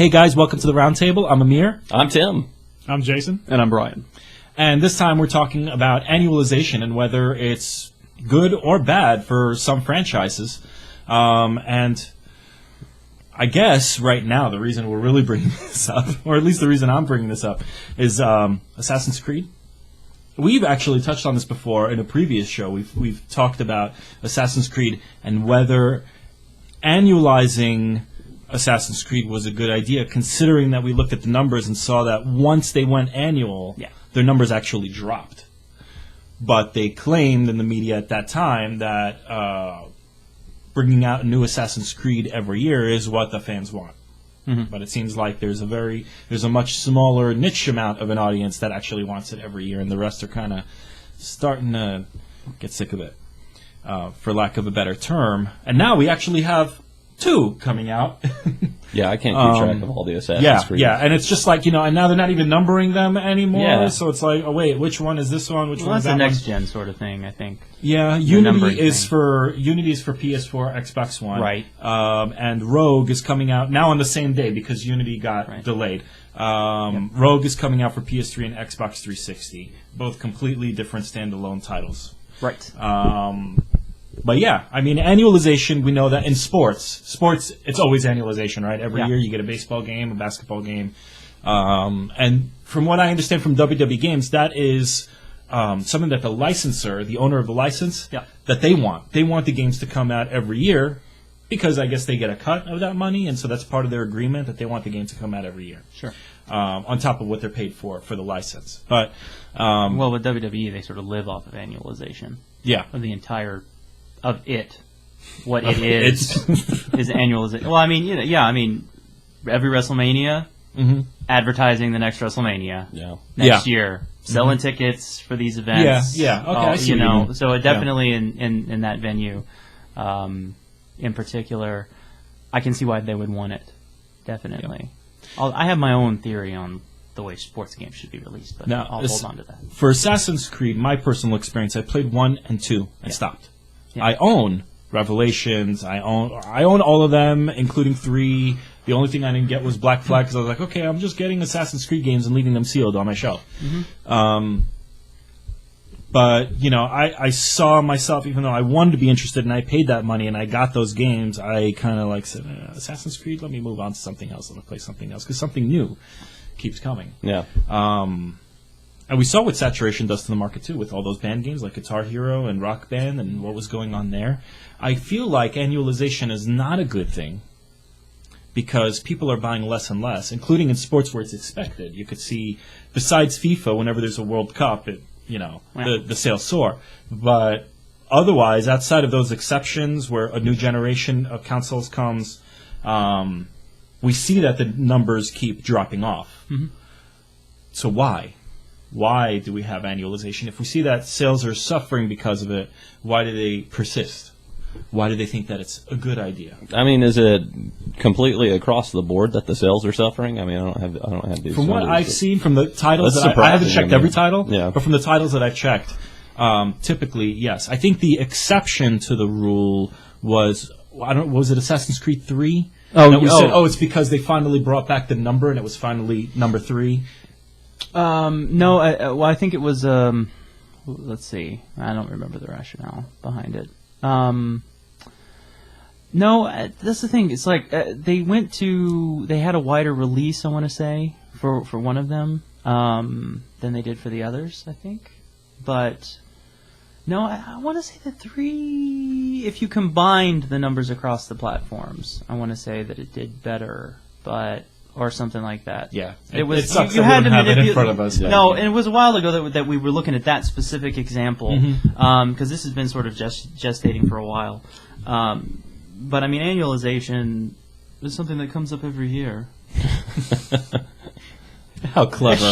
Hey guys, welcome to the Roundtable. I'm Amir. I'm Tim. I'm Jason. And I'm Brian. And this time we're talking about annualization and whether it's good or bad for some franchises. And I guess right now the reason we're really bringing this up, or at least the reason I'm bringing this up, is Assassin's Creed. We've actually touched on this before in a previous show. We've talked about Assassin's Creed and whether annualizing Assassin's Creed was a good idea, considering that we looked at the numbers and saw that once they went annual, their numbers actually dropped. But they claimed in the media at that time that bringing out a new Assassin's Creed every year is what the fans want. Mm-hmm. But it seems like there's a much smaller niche amount of an audience that actually wants it every year, and the rest are kind of starting to get sick of it, for lack of a better term. And now we actually have two coming out. Yeah, I can't keep track of all the Assassin's Creed. Yeah, and it's just like, and now they're not even numbering them anymore, Yeah. so it's like, oh wait, which one is this one, which one is that one? That's a next-gen sort of thing, I think. Yeah, Unity is for PS4, Xbox One. Right. And Rogue is coming out now on the same day because Unity got delayed. Rogue is coming out for PS3 and Xbox 360, both completely different standalone titles. Right. But yeah, I mean, annualization, we know that in sports, it's always annualization, right? Every year you get a baseball game, a basketball game. And from what I understand from WWE Games, that is something that the licensor, the owner of the license, that they want. They want the games to come out every year because I guess they get a cut of that money, and so that's part of their agreement that they want the game to come out every year. Sure. On top of what they're paid for the license. But well, with WWE, they sort of live off of annualization. Yeah. Of the entire... Of it, what it is annualization. Well, I mean, every WrestleMania, advertising the next WrestleMania, next year, selling tickets for these events. Yeah. Okay, I see. So it definitely in that venue, in particular, I can see why they would want it. Definitely, I have my own theory on the way sports games should be released, but I'll hold on to that. For Assassin's Creed, my personal experience, I played 1 and 2 and stopped. Yeah. I own Revelations. I own all of them, including 3. The only thing I didn't get was Black Flag because I was like, okay, I'm just getting Assassin's Creed games and leaving them sealed on my shelf. Mm-hmm. But I saw myself, even though I wanted to be interested and I paid that money and I got those games, I kind of said, Assassin's Creed, let me move on to something else. Let me play something else because something new keeps coming. Yeah. And we saw what saturation does to the market, too, with all those band games like Guitar Hero and Rock Band and what was going on there. I feel like annualization is not a good thing because people are buying less and less, including in sports where it's expected. You could see, besides FIFA, whenever there's a World Cup, the sales soar. But otherwise, outside of those exceptions where a new generation of consoles comes, we see that the numbers keep dropping off. Mm-hmm. So why? Why do we have annualization? If we see that sales are suffering because of it, why do they persist? Why do they think that it's a good idea? I mean, is it completely across the board that the sales are suffering? I mean, I don't have these. From what I've seen from the titles, I haven't checked every title, but from the titles that I've checked, typically yes. I think the exception to the rule was was it Assassin's Creed 3? Said, it's because they finally brought back the number and it was finally number 3. No, I think it was, let's see, I don't remember the rationale behind it. No, that's the thing, it's like, they had a wider release, I want to say, for one of them, than they did for the others, I think. But, no, I want to say that 3, if you combined the numbers across the platforms, I want to say that it did better, or something like that. Yeah, it was. It sucks you had to have it in front of us. No, and it was a while ago that we were looking at that specific example because this has been sort of gestating for a while. But I mean, annualization is something that comes up every year. How clever!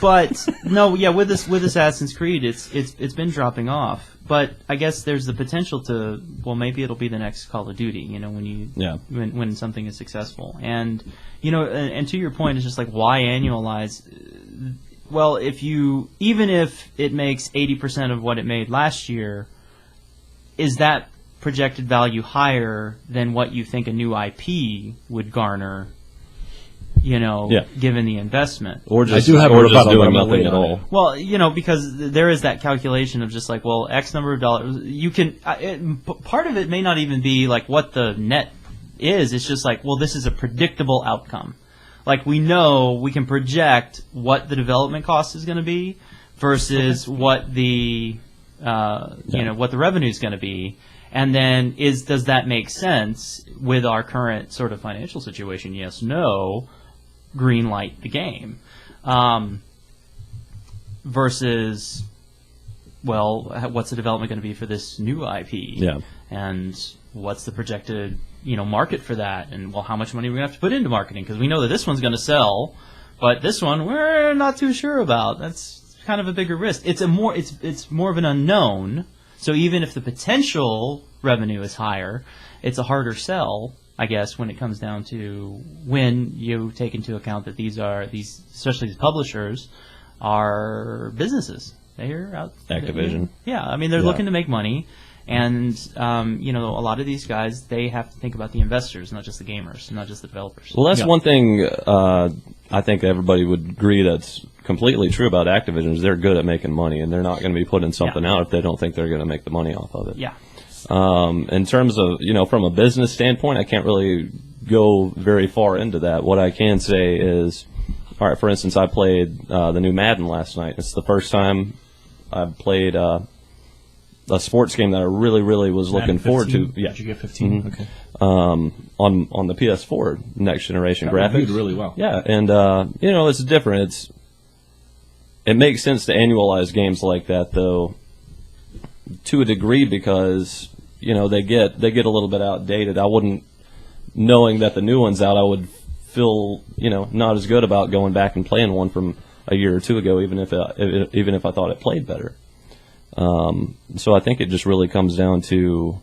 But no, yeah, with Assassin's Creed, it's been dropping off. But I guess there's the potential to, well, maybe it'll be the next Call of Duty, when something is successful. And and to your point, it's just like, why annualize? Well, even if it makes 80% of what it made last year, is that projected value higher than what you think a new IP would garner, given the investment. Or just, I do have a or just rebuttal, but doing I'm gonna nothing wait at on all. it. Well, because there is that calculation of just like, well, X number of dollars. You can part of it may not even be like what the net is. It's just like, well, this is a predictable outcome. Like we know we can project what the development cost is going to be versus what the what the revenue is going to be. And then does that make sense with our current sort of financial situation? Yes, no, green light the game. Versus, well, what's the development going to be for this new IP? Yeah. And what's the projected, market for that? And, well, how much money are we going to have to put into marketing? Because we know that this one's going to sell, but this one we're not too sure about. That's kind of a bigger risk. It's more of an unknown. So even if the potential revenue is higher, it's a harder sell, I guess, when it comes down to when you take into account that these, especially these publishers, are businesses. They're out. Activision. They're looking to make money, and a lot of these guys, they have to think about the investors, not just the gamers, not just the developers. Well, that's one thing I think everybody would agree that's completely true about Activision is they're good at making money, and they're not going to be putting something out if they don't think they're going to make the money off of it. Yeah. In terms of, from a business standpoint, I can't really go very far into that. What I can say is, all right, for instance, I played the new Madden last night. It's the first time I've played a sports game that I really, really was looking forward to. Yeah. Did you get 15? Mm-hmm. Okay. On the PS4 next generation graphics. Reviewed really well. Yeah, and it's different. It makes sense to annualize games like that, though, to a degree, because they get a little bit outdated. I wouldn't, knowing that the new one's out, I would feel not as good about going back and playing one from a year or two ago, even if I thought it played better. So I think it just really comes down to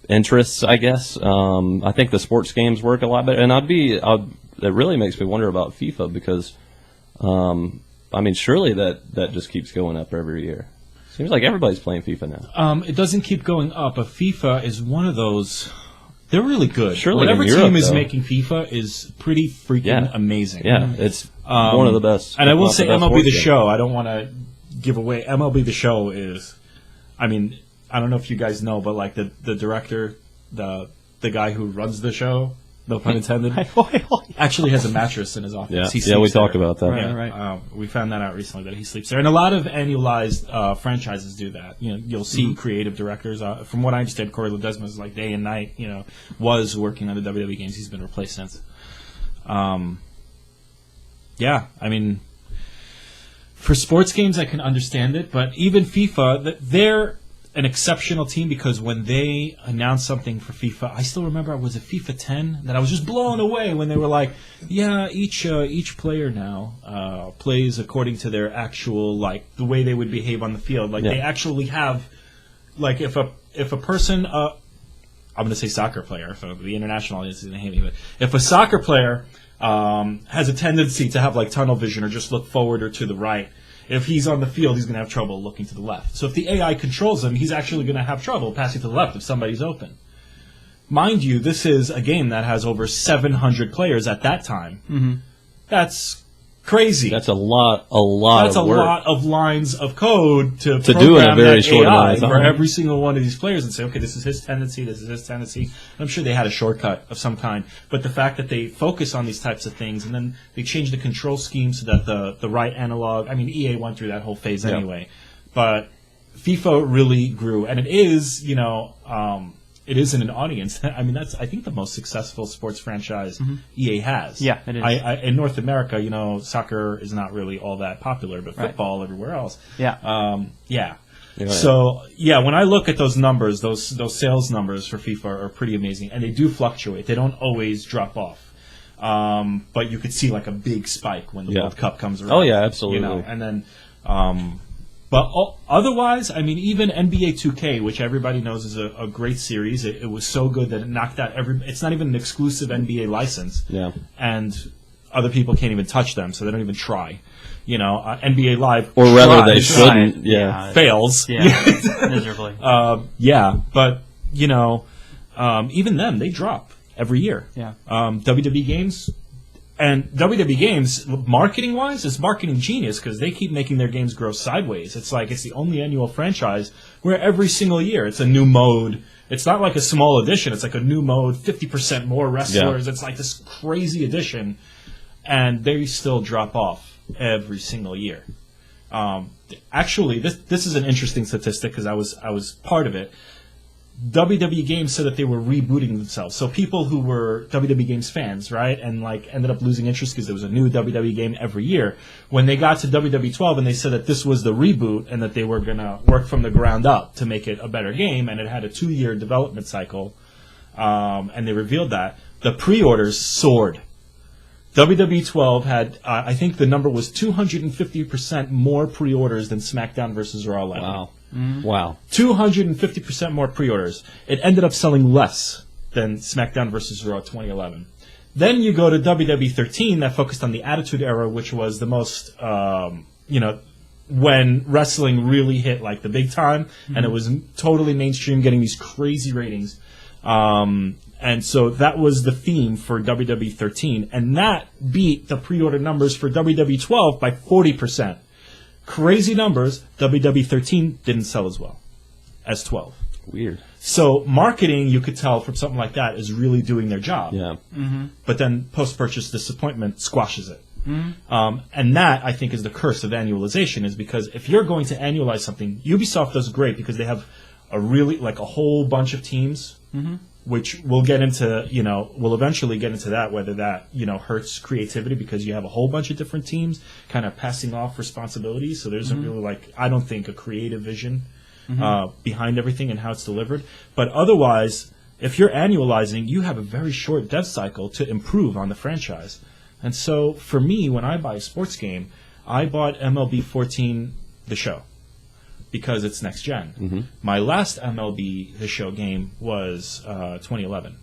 interests, I guess. I think the sports games work a lot better, and it really makes me wonder about FIFA because, surely that just keeps going up every year. Seems like everybody's playing FIFA now. It doesn't keep going up, but FIFA is one of those. They're really good. Surely whatever in Europe, team is though. making FIFA is pretty freaking amazing. Yeah, it's one of the best. And I will not say the best MLB sports The game. Show. I don't want to give away. MLB The Show is. I don't know if you guys know, but like the director, the guy who runs the show, no pun intended, actually has a mattress in his office. Yeah, He we sleeps talked there. about that. Right. We found that out recently that he sleeps there, and a lot of annualized franchises do that. You'll see creative directors. From what I understand, Corey Ledesma is like day and night. Was working on the WWE games. He's been replaced since. For sports games, I can understand it, but even FIFA, they're an exceptional team because when they announced something for FIFA, I still remember, was it FIFA 10? That I was just blown away when they were like, yeah, each player now plays according to their actual, like, the way they would behave on the field. Like, they actually have, like, if a person, I'm going to say soccer player, so the international audience is going to hate me, but if a soccer player has a tendency to have, like, tunnel vision or just look forward or to the right, if he's on the field, he's going to have trouble looking to the left. So if the AI controls him, he's actually going to have trouble passing to the left if somebody's open. Mind you, this is a game that has over 700 players at that time. Mm-hmm. That's crazy. That's a lot That's of work. a lot of lines of code to do in a very that short AI amount of time. for every single one of these players and say, okay, this is his tendency, this is his tendency. And I'm sure they had a shortcut of some kind. But the fact that they focus on these types of things and then they change the control scheme so that the right analog, EA went through that whole phase anyway. But FIFA really grew. And it is, it is in an audience. That's, I think, the most successful sports franchise EA has. Yeah, it is. In North America, soccer is not really all that popular, but football everywhere else. Yeah. Yeah. So, when I look at those numbers, those sales numbers for FIFA are pretty amazing, and they do fluctuate. They don't always drop off. But you could see like a big spike when the World Cup comes around. Oh, yeah, absolutely. And then... But otherwise, even NBA 2K, which everybody knows is a great series, it was so good that it knocked out it's not even an exclusive NBA license. Yeah. And other people can't even touch them, so they don't even try. NBA Live. Or rather, they shouldn't. Fails. Yeah. Miserably. But even them, they drop every year. Yeah. WWE Games, and WWE Games, marketing-wise, is marketing genius because they keep making their games grow sideways. It's like it's the only annual franchise where every single year it's a new mode. It's not like a small edition. It's like a new mode, 50% more wrestlers. Yeah. It's like this crazy edition, and they still drop off every single year. Actually, this is an interesting statistic because I was part of it. WWE Games said that they were rebooting themselves. So people who were WWE Games fans, right, and like ended up losing interest because there was a new WWE game every year. When they got to WWE 12 and they said that this was the reboot and that they were going to work from the ground up to make it a better game, and it had a 2-year development cycle, and they revealed that, the pre-orders soared. WWE 12 had, I think the number was 250% more pre-orders than SmackDown vs. Raw 11. Wow. Mm-hmm. Wow. 250% more pre-orders. It ended up selling less than SmackDown vs. Raw 2011. Then you go to WWE 13 that focused on the Attitude Era, which was the most, when wrestling really hit like the big time, and it was totally mainstream, getting these crazy ratings. And so that was the theme for WWE 13, and that beat the pre-order numbers for WWE 12 by 40%. Crazy numbers. WWE 13 didn't sell as well as 12. Weird. So marketing, you could tell from something like that, is really doing their job. Yeah. Mm-hmm. But then post-purchase disappointment squashes it. Mm-hmm. And that, I think, is the curse of annualization, is because if you're going to annualize something, Ubisoft does great because they have a whole bunch of teams, which we'll get into, we'll eventually get into that, whether that, hurts creativity because you have a whole bunch of different teams kind of passing off responsibilities. So there's really, I don't think, a creative vision behind everything and how it's delivered. But otherwise, if you're annualizing, you have a very short dev cycle to improve on the franchise. And so for me, when I buy a sports game, I bought MLB 14 The Show, because it's next gen. Mm-hmm. My last MLB The Show game was 2011,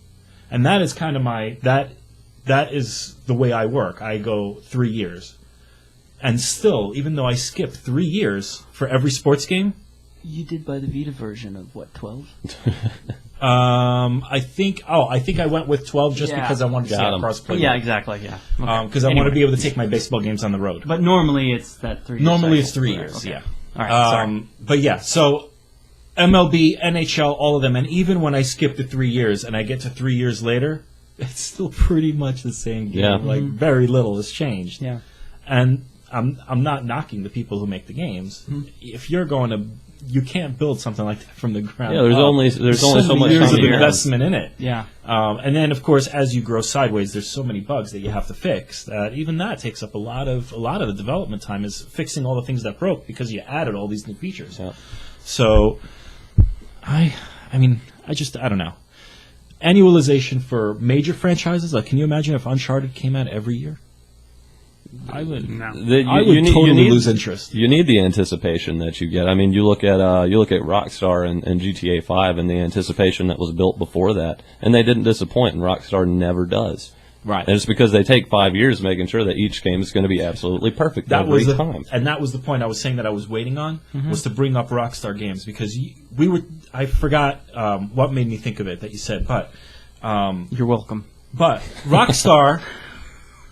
and that is kind of that is the way I work. I go 3 years, and still, even though I skipped 3 years for every sports game, you did buy the Vita version of what, 12? I think I went with 12 just because I wanted to see how crossplay. Yeah, exactly. Yeah, because I want to be able to take my baseball games on the road. But normally it's that 3 years. Normally it's 3 years. Okay. Yeah. All right, sorry. But yeah, so MLB, NHL, all of them, and even when I skip the 3 years and I get to 3 years later, it's still pretty much the same game. Yeah. Like very little has changed. Yeah. And I'm not knocking the people who make the games. If you're going to, you can't build something like that from the ground. Yeah, there's only so much years time of investment in it. Yeah. And then of course, as you grow sideways, there's so many bugs that you have to fix that even that takes up a lot of the development time, is fixing all the things that broke because you added all these new features. Yeah. So, I don't know. Annualization for major franchises, like, can you imagine if Uncharted came out every year? I would. No. I would totally lose interest. You need the anticipation that you get. I mean, you look at Rockstar and GTA 5 and the anticipation that was built before that, and they didn't disappoint, and Rockstar never does. Right. And it's because they take 5 years making sure that each game is going to be absolutely perfect every time. And that was the point I was saying that I was waiting on, was to bring up Rockstar Games, because I forgot what made me think of it that you said, but You're welcome. But Rockstar.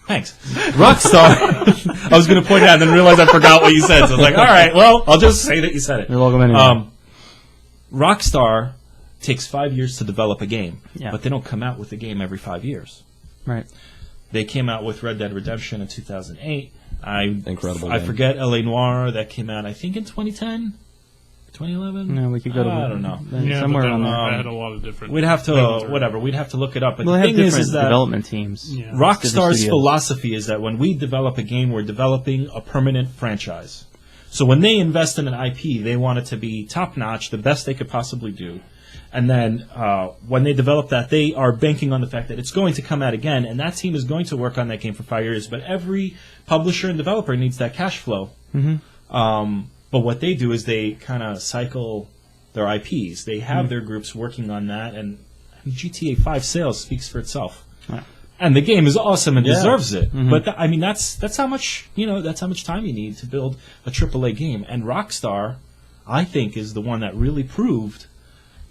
Thanks. Rockstar. I was going to point it out and then realize I forgot what you said. So I was like, all right, well, I'll just say that you said it. You're welcome anyway. Rockstar takes 5 years to develop a game, Yeah. but they don't come out with a game every 5 years. Right. They came out with Red Dead Redemption in 2008. Incredible I game. forget L.A. Noire, that came out, I think, in 2010? 2011? No, we could go to. I don't know. Somewhere around there. I had a lot of different. We'd have to, whatever, we'd have to look it up. But Well, the they have thing different is that development teams. Yeah. Rockstar's studios. philosophy is that when we develop a game, we're developing a permanent franchise. So when they invest in an IP, they want it to be top-notch, the best they could possibly do. And then when they develop that, they are banking on the fact that it's going to come out again, and that team is going to work on that game for 5 years. But every publisher and developer needs that cash flow. But what they do is they kind of cycle their IPs. They have their groups working on that, and GTA 5 sales speaks for itself. Right. And the game is awesome and Yeah. deserves it. But that's how much time you need to build a AAA game. And Rockstar, I think, is the one that really proved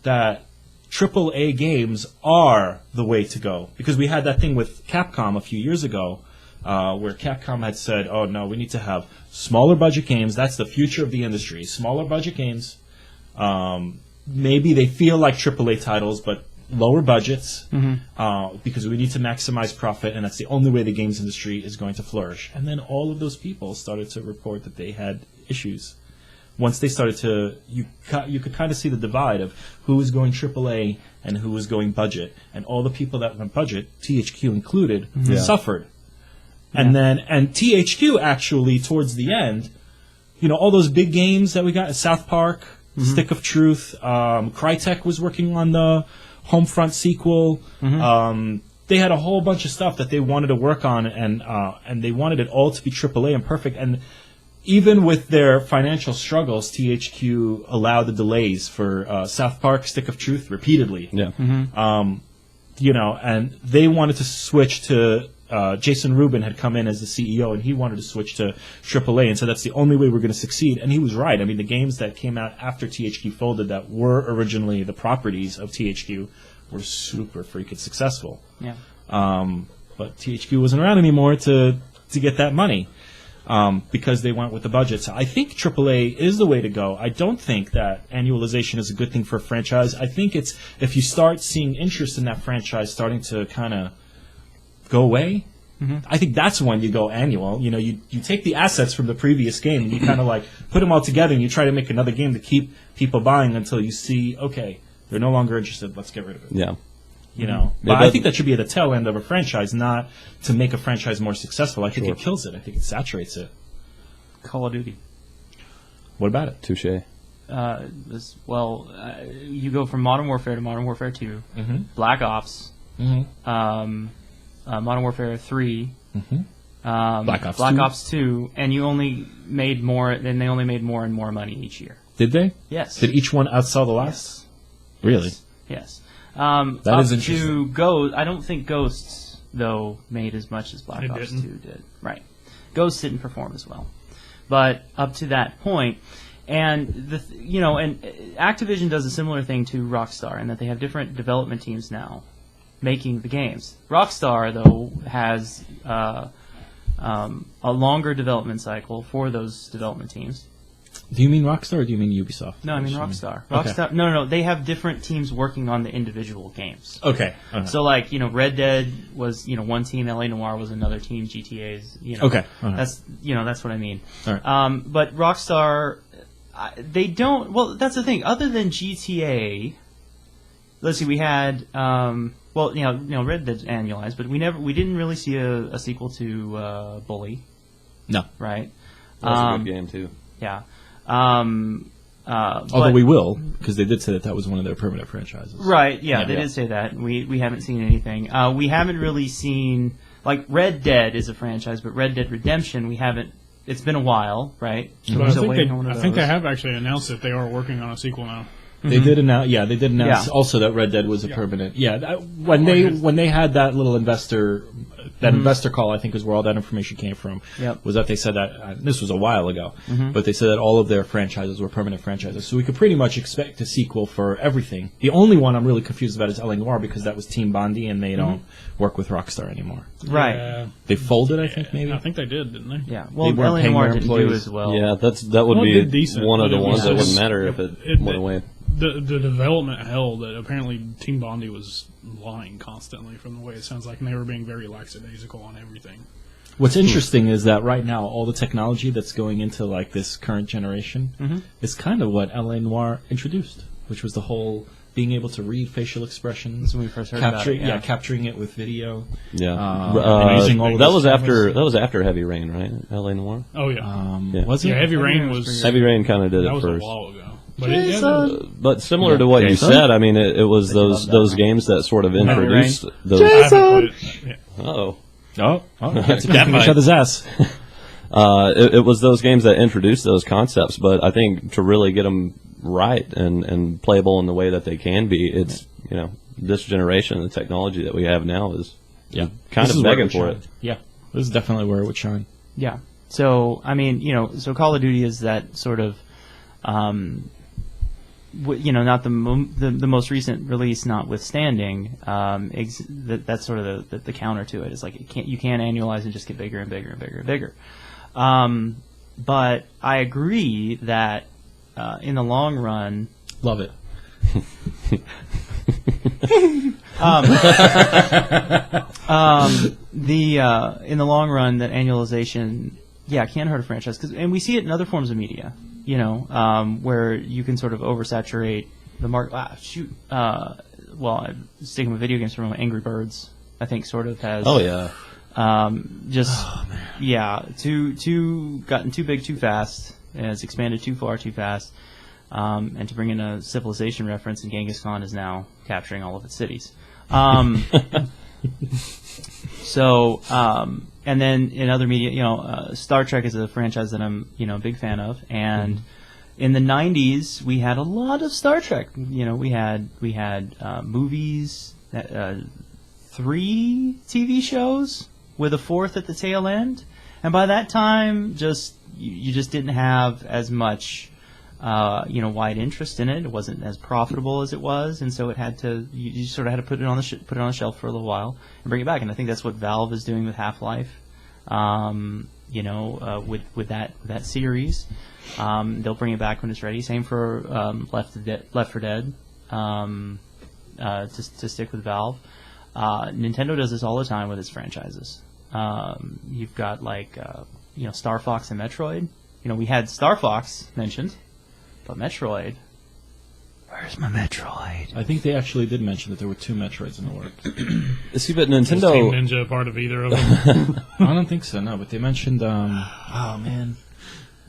that AAA games are the way to go. Because we had that thing with Capcom a few years ago, where Capcom had said, oh no, we need to have smaller budget games. That's the future of the industry. Smaller budget games. Maybe they feel like AAA titles, but lower budgets, because we need to maximize profit, and that's the only way the games industry is going to flourish. And then all of those people started to report that they had issues. Once they started to, you could kind of see the divide of who was going AAA and who was going budget, and all the people that went budget, THQ included, suffered. And THQ actually towards the end, all those big games that we got, South Park, Stick of Truth, Crytek was working on the Homefront sequel. They had a whole bunch of stuff that they wanted to work on, and they wanted it all to be AAA and perfect. And even with their financial struggles, THQ allowed the delays for South Park, Stick of Truth repeatedly. Yeah. And they wanted to switch to. Jason Rubin had come in as the CEO, and he wanted to switch to AAA, and so that's the only way we're going to succeed. And he was right. I mean, the games that came out after THQ folded that were originally the properties of THQ were super freaking successful. Yeah. But THQ wasn't around anymore to get that money because they went with the budget. So I think AAA is the way to go. I don't think that annualization is a good thing for a franchise. I think it's if you start seeing interest in that franchise starting to kind of go away, I think that's when you go annual. You take the assets from the previous game and you kind of like put them all together and you try to make another game to keep people buying until you see, okay, they're no longer interested, let's get rid of it. Yeah. But I think that should be at the tail end of a franchise, not to make a franchise more successful. I think it kills it. I think it saturates it. Call of Duty. What about it? Touche. You go from Modern Warfare to Modern Warfare 2, Black Ops, Modern Warfare 3, Black Ops 2, and you only made more. Then they only made more and more money each year. Did they? Yes. Did each one outsell the last? Yes. Really? Yes. That is interesting. I don't think Ghosts though made as much as Black Ops 2 did. Right. Ghosts didn't perform as well, but up to that point. And and Activision does a similar thing to Rockstar in that they have different development teams now making the games. Rockstar, though, has a longer development cycle for those development teams. Do you mean Rockstar or do you mean Ubisoft? No, I mean Rockstar. Okay. Rockstar. No. They have different teams working on the individual games. Okay. So, like, Red Dead was, one team. LA Noire was another team. GTA's, Okay. That's what I mean. All right. But Rockstar, they don't. Well, that's the thing. Other than GTA, let's see. We had. Red Dead Annualize, but we didn't really see a sequel to Bully. No. Right. That was a good game too. Yeah. Although we will, because they did say that was one of their permanent franchises. Right. Yeah, they did say that. We haven't seen anything. We haven't really seen like Red Dead is a franchise, but Red Dead Redemption we haven't. It's been a while, right? So but I think they have actually announced that they are working on a sequel now. They did announce. Yeah, they did announce also that Red Dead was a permanent. Yeah, when they had that little investor call, I think is where all that information came from. Yep. Was that they said that this was a while ago, but they said that all of their franchises were permanent franchises. So we could pretty much expect a sequel for everything. The only one I'm really confused about is LA Noire because that was Team Bondi and they don't work with Rockstar anymore. Right. They folded, I think maybe. I think they did, didn't they? Yeah. Well, LA Noire didn't do as well. Yeah, that would be one of the ones that wouldn't matter if it went away. The development hell that apparently Team Bondi was lying constantly from the way it sounds like, and they were being very lackadaisical on everything. What's interesting is that right now all the technology that's going into like this current generation is kind of what LA Noire introduced, which was the whole being able to read facial expressions. When we first heard about it, capturing it with video. Yeah, using all of that those was after Heavy Rain, right? LA Noire. Oh yeah, was it? Yeah, Heavy Rain was. Heavy Rain kind of did that it was first. a while ago. But similar to what you said, I mean, it was those games that sort of introduced those. Oh, that's kicking each other's ass. It was those games that introduced those concepts, but I think to really get them right and playable in the way that they can be, it's this generation, the technology that we have now is kind of begging for it. Yeah, this is definitely where it would shine. Yeah. So I mean, so Call of Duty is that sort of. not the most recent release notwithstanding, that's sort of the counter to it. It's like you can't annualize and just get bigger and bigger and bigger and bigger. But I agree that in the long run, Love it. In the long run, that annualization, can hurt a franchise, and we see it in other forms of media. Where you can sort of oversaturate the market. Sticking with video games for a moment, Angry Birds, I think, sort of has. Oh yeah. Gotten too big too fast, and has expanded too far too fast. And to bring in a Civilization reference, and Genghis Khan is now capturing all of its cities. And then in other media, Star Trek is a franchise that I'm, a big fan of. And in the 90s, we had a lot of Star Trek. We had movies, 3 TV shows with a 4th at the tail end. And by that time, you just didn't have as much wide interest in it. It wasn't as profitable as it was, and so you sort of had to put it on the shelf for a little while and bring it back. And I think that's what Valve is doing with Half-Life. With that series, they'll bring it back when it's ready. Same for Left 4 Dead. To stick with Valve, Nintendo does this all the time with its franchises. You've got Star Fox and Metroid. We had Star Fox mentioned. But Metroid, where's my Metroid? I think they actually did mention that there were 2 Metroids in the works. See, but Is Team Nintendo. Ninja part of either of them? I don't think so, no. But they mentioned, oh man,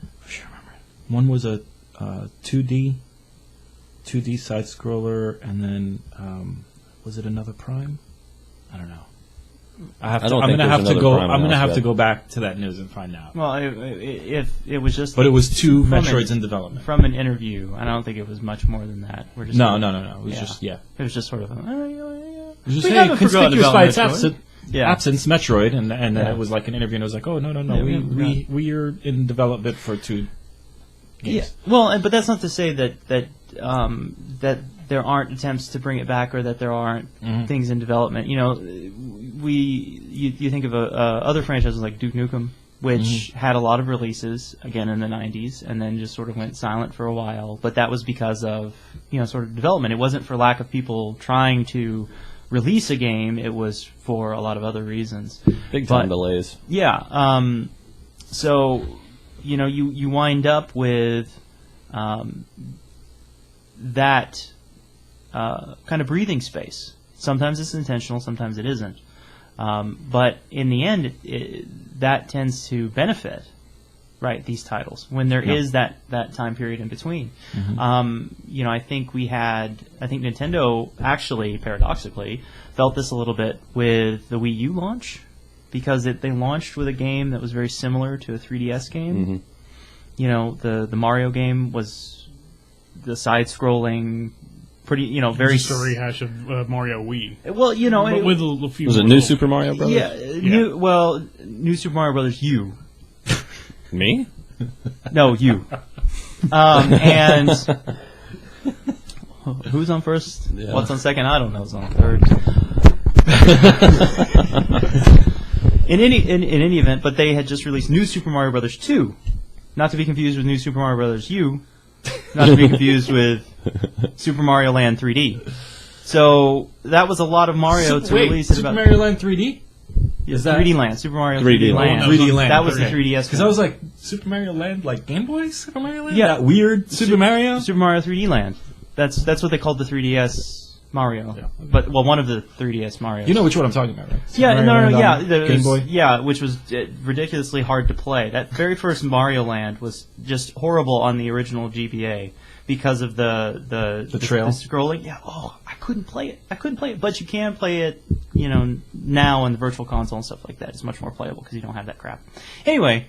I should remember. One was a 2D side scroller, and then was it another Prime? I don't know. I'm gonna have to go back to that news and find out. Well, if it was just, but it was 2 Metroids in development. From an interview, I don't think it was much more than that. No. It was just It was just sort of. It was just conspicuous by its absence, Metroid, and it was like an interview, and it was like, oh no, we are in development for 2 games. Yeah. Well, but that's not to say that there aren't attempts to bring it back, or that there aren't things in development. You think of other franchises like Duke Nukem, which had a lot of releases again in the 90s, and then just sort of went silent for a while. But that was because of sort of development. It wasn't for lack of people trying to release a game. It was for a lot of other reasons. Big time delays. Yeah. So you wind up with that kind of breathing space. Sometimes it's intentional, sometimes it isn't. But in the end, that tends to benefit, right, these titles, when there is that time period in between. I think Nintendo actually, paradoxically, felt this a little bit with the Wii U launch, because they launched with a game that was very similar to a 3DS game. The Mario game was the side-scrolling, pretty, very... Just a rehash of Mario Wii. Well, but with a few. Was it New Super Mario Brothers? Yeah. New Super Mario Brothers U. Me? No, you. And who's on first? Yeah. What's on second? I don't know. Who's on third? In any event, but they had just released New Super Mario Brothers 2, not to be confused with New Super Mario Brothers U, not to be confused with Super Mario Land 3D. So that was a lot of Mario to release. Super Mario Land 3D? Is that 3D Land? Super Mario 3D Land. 3D Land. That was the 3DS. Because I was like, Super Mario Land, like Game Boy Super Mario Land? Yeah. That weird Super Mario? Super Mario 3D Land. That's what they called the 3DS Mario. Yeah. But one of the 3DS Marios. You know which one I'm talking about, right? Yeah, Mario Land on Game Boy? Yeah, which was ridiculously hard to play. That very first Mario Land was just horrible on the original GBA because of the trail? the scrolling. Yeah, I couldn't play it. But you can play it, now on the Virtual Console and stuff like that. It's much more playable because you don't have that crap. Anyway,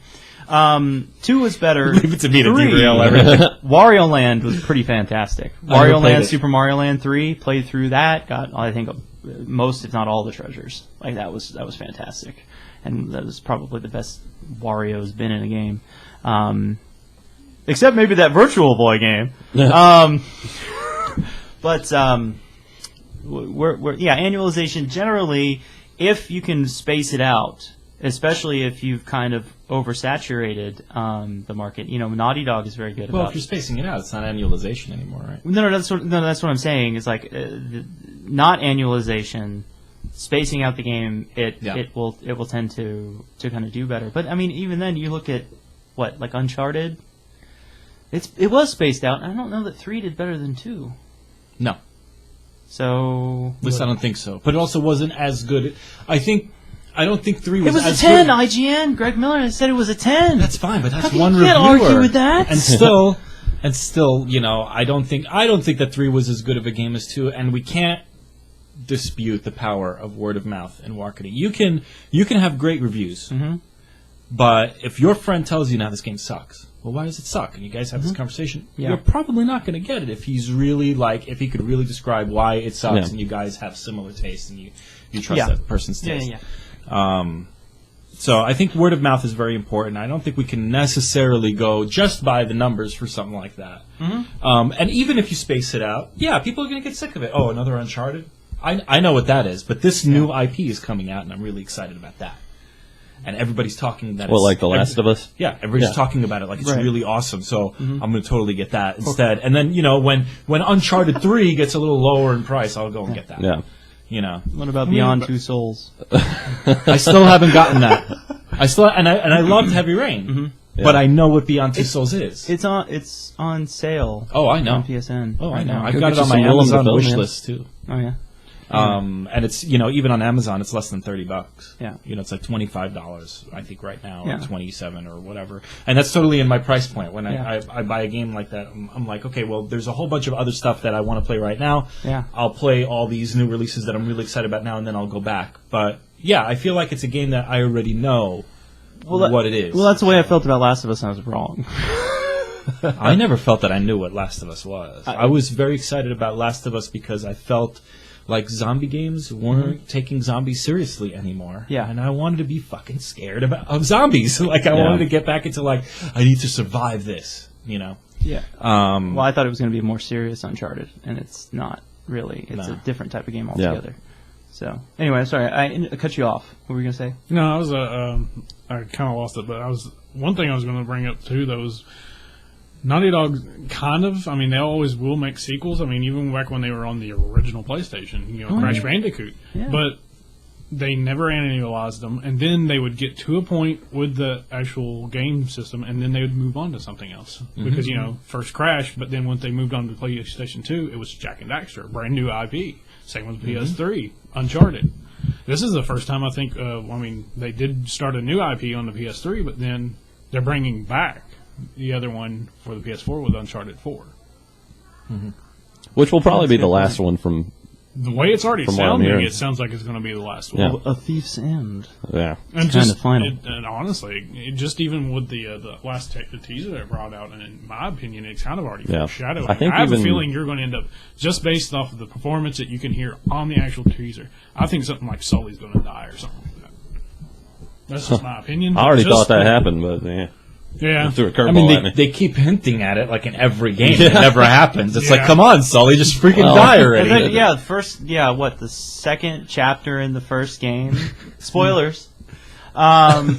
2 was better. Leave it to me to 3, derail everything. Wario Land was pretty fantastic. I never Wario played Land, it. Super Mario Land 3, played through that, got, I think, most, if not all, the treasures. Like, that was fantastic. And that was probably the best Wario's been in a game. except maybe that Virtual Boy game. But annualization generally, if you can space it out, especially if you've kind of oversaturated the market. Naughty Dog is very good Well, about. if you're spacing it out, it's not annualization anymore, right? No, that's what I'm saying. It's like not annualization, spacing out the game. It will tend to kind of do better. But I mean, even then, you look at like Uncharted. It was spaced out. I don't know that 3 did better than 2. No. So At least I don't think so. But it also wasn't as good. I don't think 3 was it was as a 10. good. IGN, Greg Miller said it was a 10. That's fine, but that's How can one you reviewer. can't argue with that. And still, I don't think that 3 was as good of a game as 2, and we can't dispute the power of word of mouth and marketing. You can have great reviews, but if your friend tells you now this game sucks, well, why does it suck? And you guys have this conversation. Yeah. You're probably not going to get it if he's really if he could really describe why it sucks, and you guys have similar tastes, and you trust that person's taste. So I think word of mouth is very important. I don't think we can necessarily go just by the numbers for something like that. And even if you space it out, people are going to get sick of it. Oh, another Uncharted? I know what that is, but this new IP is coming out, and I'm really excited about that. And everybody's talking that like The Last of Us? Yeah, everybody's talking about it like it's really awesome. So I'm going to totally get that instead. And then, when Uncharted 3 gets a little lower in price, I'll go and get that. Yeah. What about Beyond Two Souls? I still haven't gotten that. I loved Heavy Rain, but I know what Beyond Two Souls is. It's on sale. Oh, I know. On PSN. Oh, I know. now. I've Go got get it on you my some Willem Amazon Dafoe, wish man. list too. Oh yeah. And it's even on Amazon, it's less than $30. Yeah. It's like $25, I think, right now, Yeah. or $27 or whatever. And that's totally in my price point. When Yeah. I buy a game like that, I'm like, okay, well, there's a whole bunch of other stuff that I want to play right now. Yeah. I'll play all these new releases that I'm really excited about now, and then I'll go back. But yeah, I feel like it's a game that I already know what it is. Well, that's the way I felt about Last of Us, and I was wrong. I never felt that I knew what Last of Us was. I was very excited about Last of Us because I felt like zombie games weren't taking zombies seriously anymore. Yeah. And I wanted to be fucking scared of zombies. I wanted to get back into I need to survive this, Yeah. Um, Well, I thought it was going to be more serious Uncharted, and it's not really. It's a different type of game altogether. So, anyway, sorry, I cut you off. What were you going to say? No, I kind of lost it, but one thing I was going to bring up too, though, was Naughty Dog they always will make sequels. I mean, even back when they were on the original PlayStation, Crash Bandicoot. Yeah. But they never annualized them, and then they would get to a point with the actual game system, and then they would move on to something else. Because, first Crash, but then once they moved on to PlayStation 2, it was Jak and Daxter, brand new IP. Same with PS3, Uncharted. This is the first time I think, they did start a new IP on the PS3, but then they're bringing back the other one for the PS4 with Uncharted 4. Which will probably be the last one from... The way it's already From what I'm sounding, hearing. it sounds like it's going to be the last one. Yeah. A Thief's End. Yeah. And It's kinda final. and honestly, just even with the last teaser that brought out, and in my opinion, it's kind of already Yeah. foreshadowing. I think have a even- feeling you're going to end up, just based off of the performance that you can hear on the actual teaser, I think something like Sully's going to die or something like that. That's just my opinion. I already Just- thought that happened, but Yeah. threw a curveball at me. they keep hinting at it in every game. It never happens. It's Yeah. come on, Sully, just freaking die already. And then, the second chapter in the first game. Spoilers. From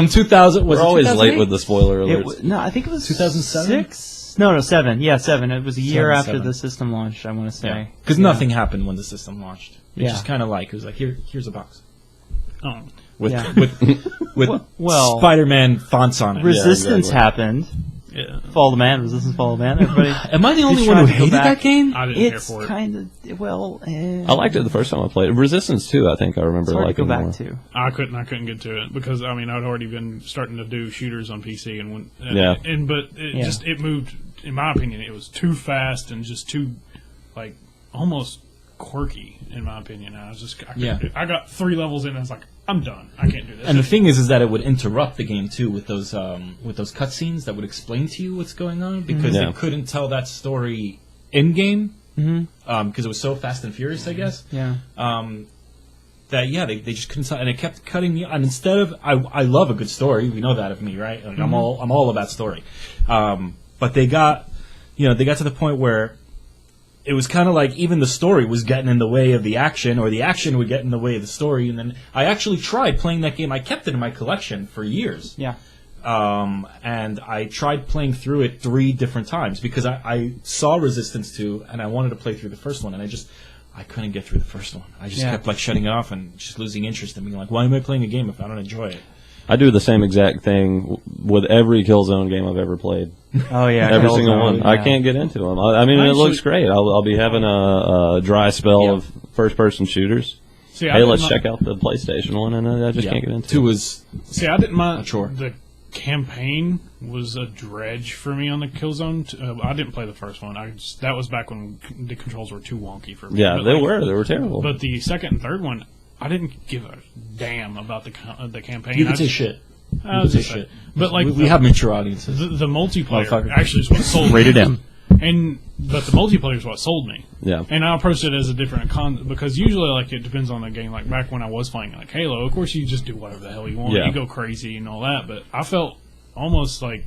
2000, was We're it always 2008? late with the spoiler alerts. No, I think it was 2007? 6? No, 7. Yeah, 7. It was a year after 7. the system launched, I want to say. Because nothing happened when the system launched. It Yeah. just kind of it was here's a box. Oh. With Yeah. with Well, Spider-Man fonts on it. Resistance exactly. happened. Yeah. Fall of the Man, Resistance, Fall of the Man. Everybody. Am I the only He's one who trying to go hated back. that game? I didn't care It's for it. kind of I liked it the first time I played it. Resistance 2, I think I remember It's hard to liking go back more. to. I couldn't get to it because I'd already been starting to do shooters on PC Yeah. but it moved. In my opinion, it was too fast and just too almost quirky. In my opinion, I couldn't do it. I got 3 levels in, and I was like, I'm done. I can't do this. And the thing is that it would interrupt the game too with those cutscenes that would explain to you what's going on because Yeah. they couldn't tell that story in game because it was so fast and furious, I guess. Yeah. that they just couldn't stop, and it kept cutting me. And instead of I love a good story, we know that of me, right? Like I'm all about story. But they got to the point where it was kind of like even the story was getting in the way of the action, or the action would get in the way of the story. And then I actually tried playing that game. I kept it in my collection for years. Yeah. And I tried playing through it 3 different times because I saw Resistance 2 and I wanted to play through the first one, and I couldn't get through the first one. I just kept like shutting it off and just losing interest and being like, why am I playing a game if I don't enjoy it? I do the same exact thing with every Killzone game I've ever played. Oh yeah, Every single one. Yeah. I can't get into them. I mean, it looks great. I'll be having a dry spell of first-person shooters. See, Hey, let's check out the PlayStation one, and I just can't get into it. 2 was I didn't mind. Sure. The campaign was a dredge for me on the Killzone. I didn't play the first one. That was back when the controls were too wonky for me. Yeah, But they like, were terrible. But the second and third one, I didn't give a damn about the campaign. you could say shit. I was say just shit. But like We have mature audiences. the multiplayer Motherfucker. actually is what sold me. Rated M. But the multiplayer is what sold me. Yeah. And I approached it as a different because usually like it depends on the game. Like back when I was playing like Halo, of course you just do whatever the hell you want. Yeah. You go crazy and all that. But I felt almost like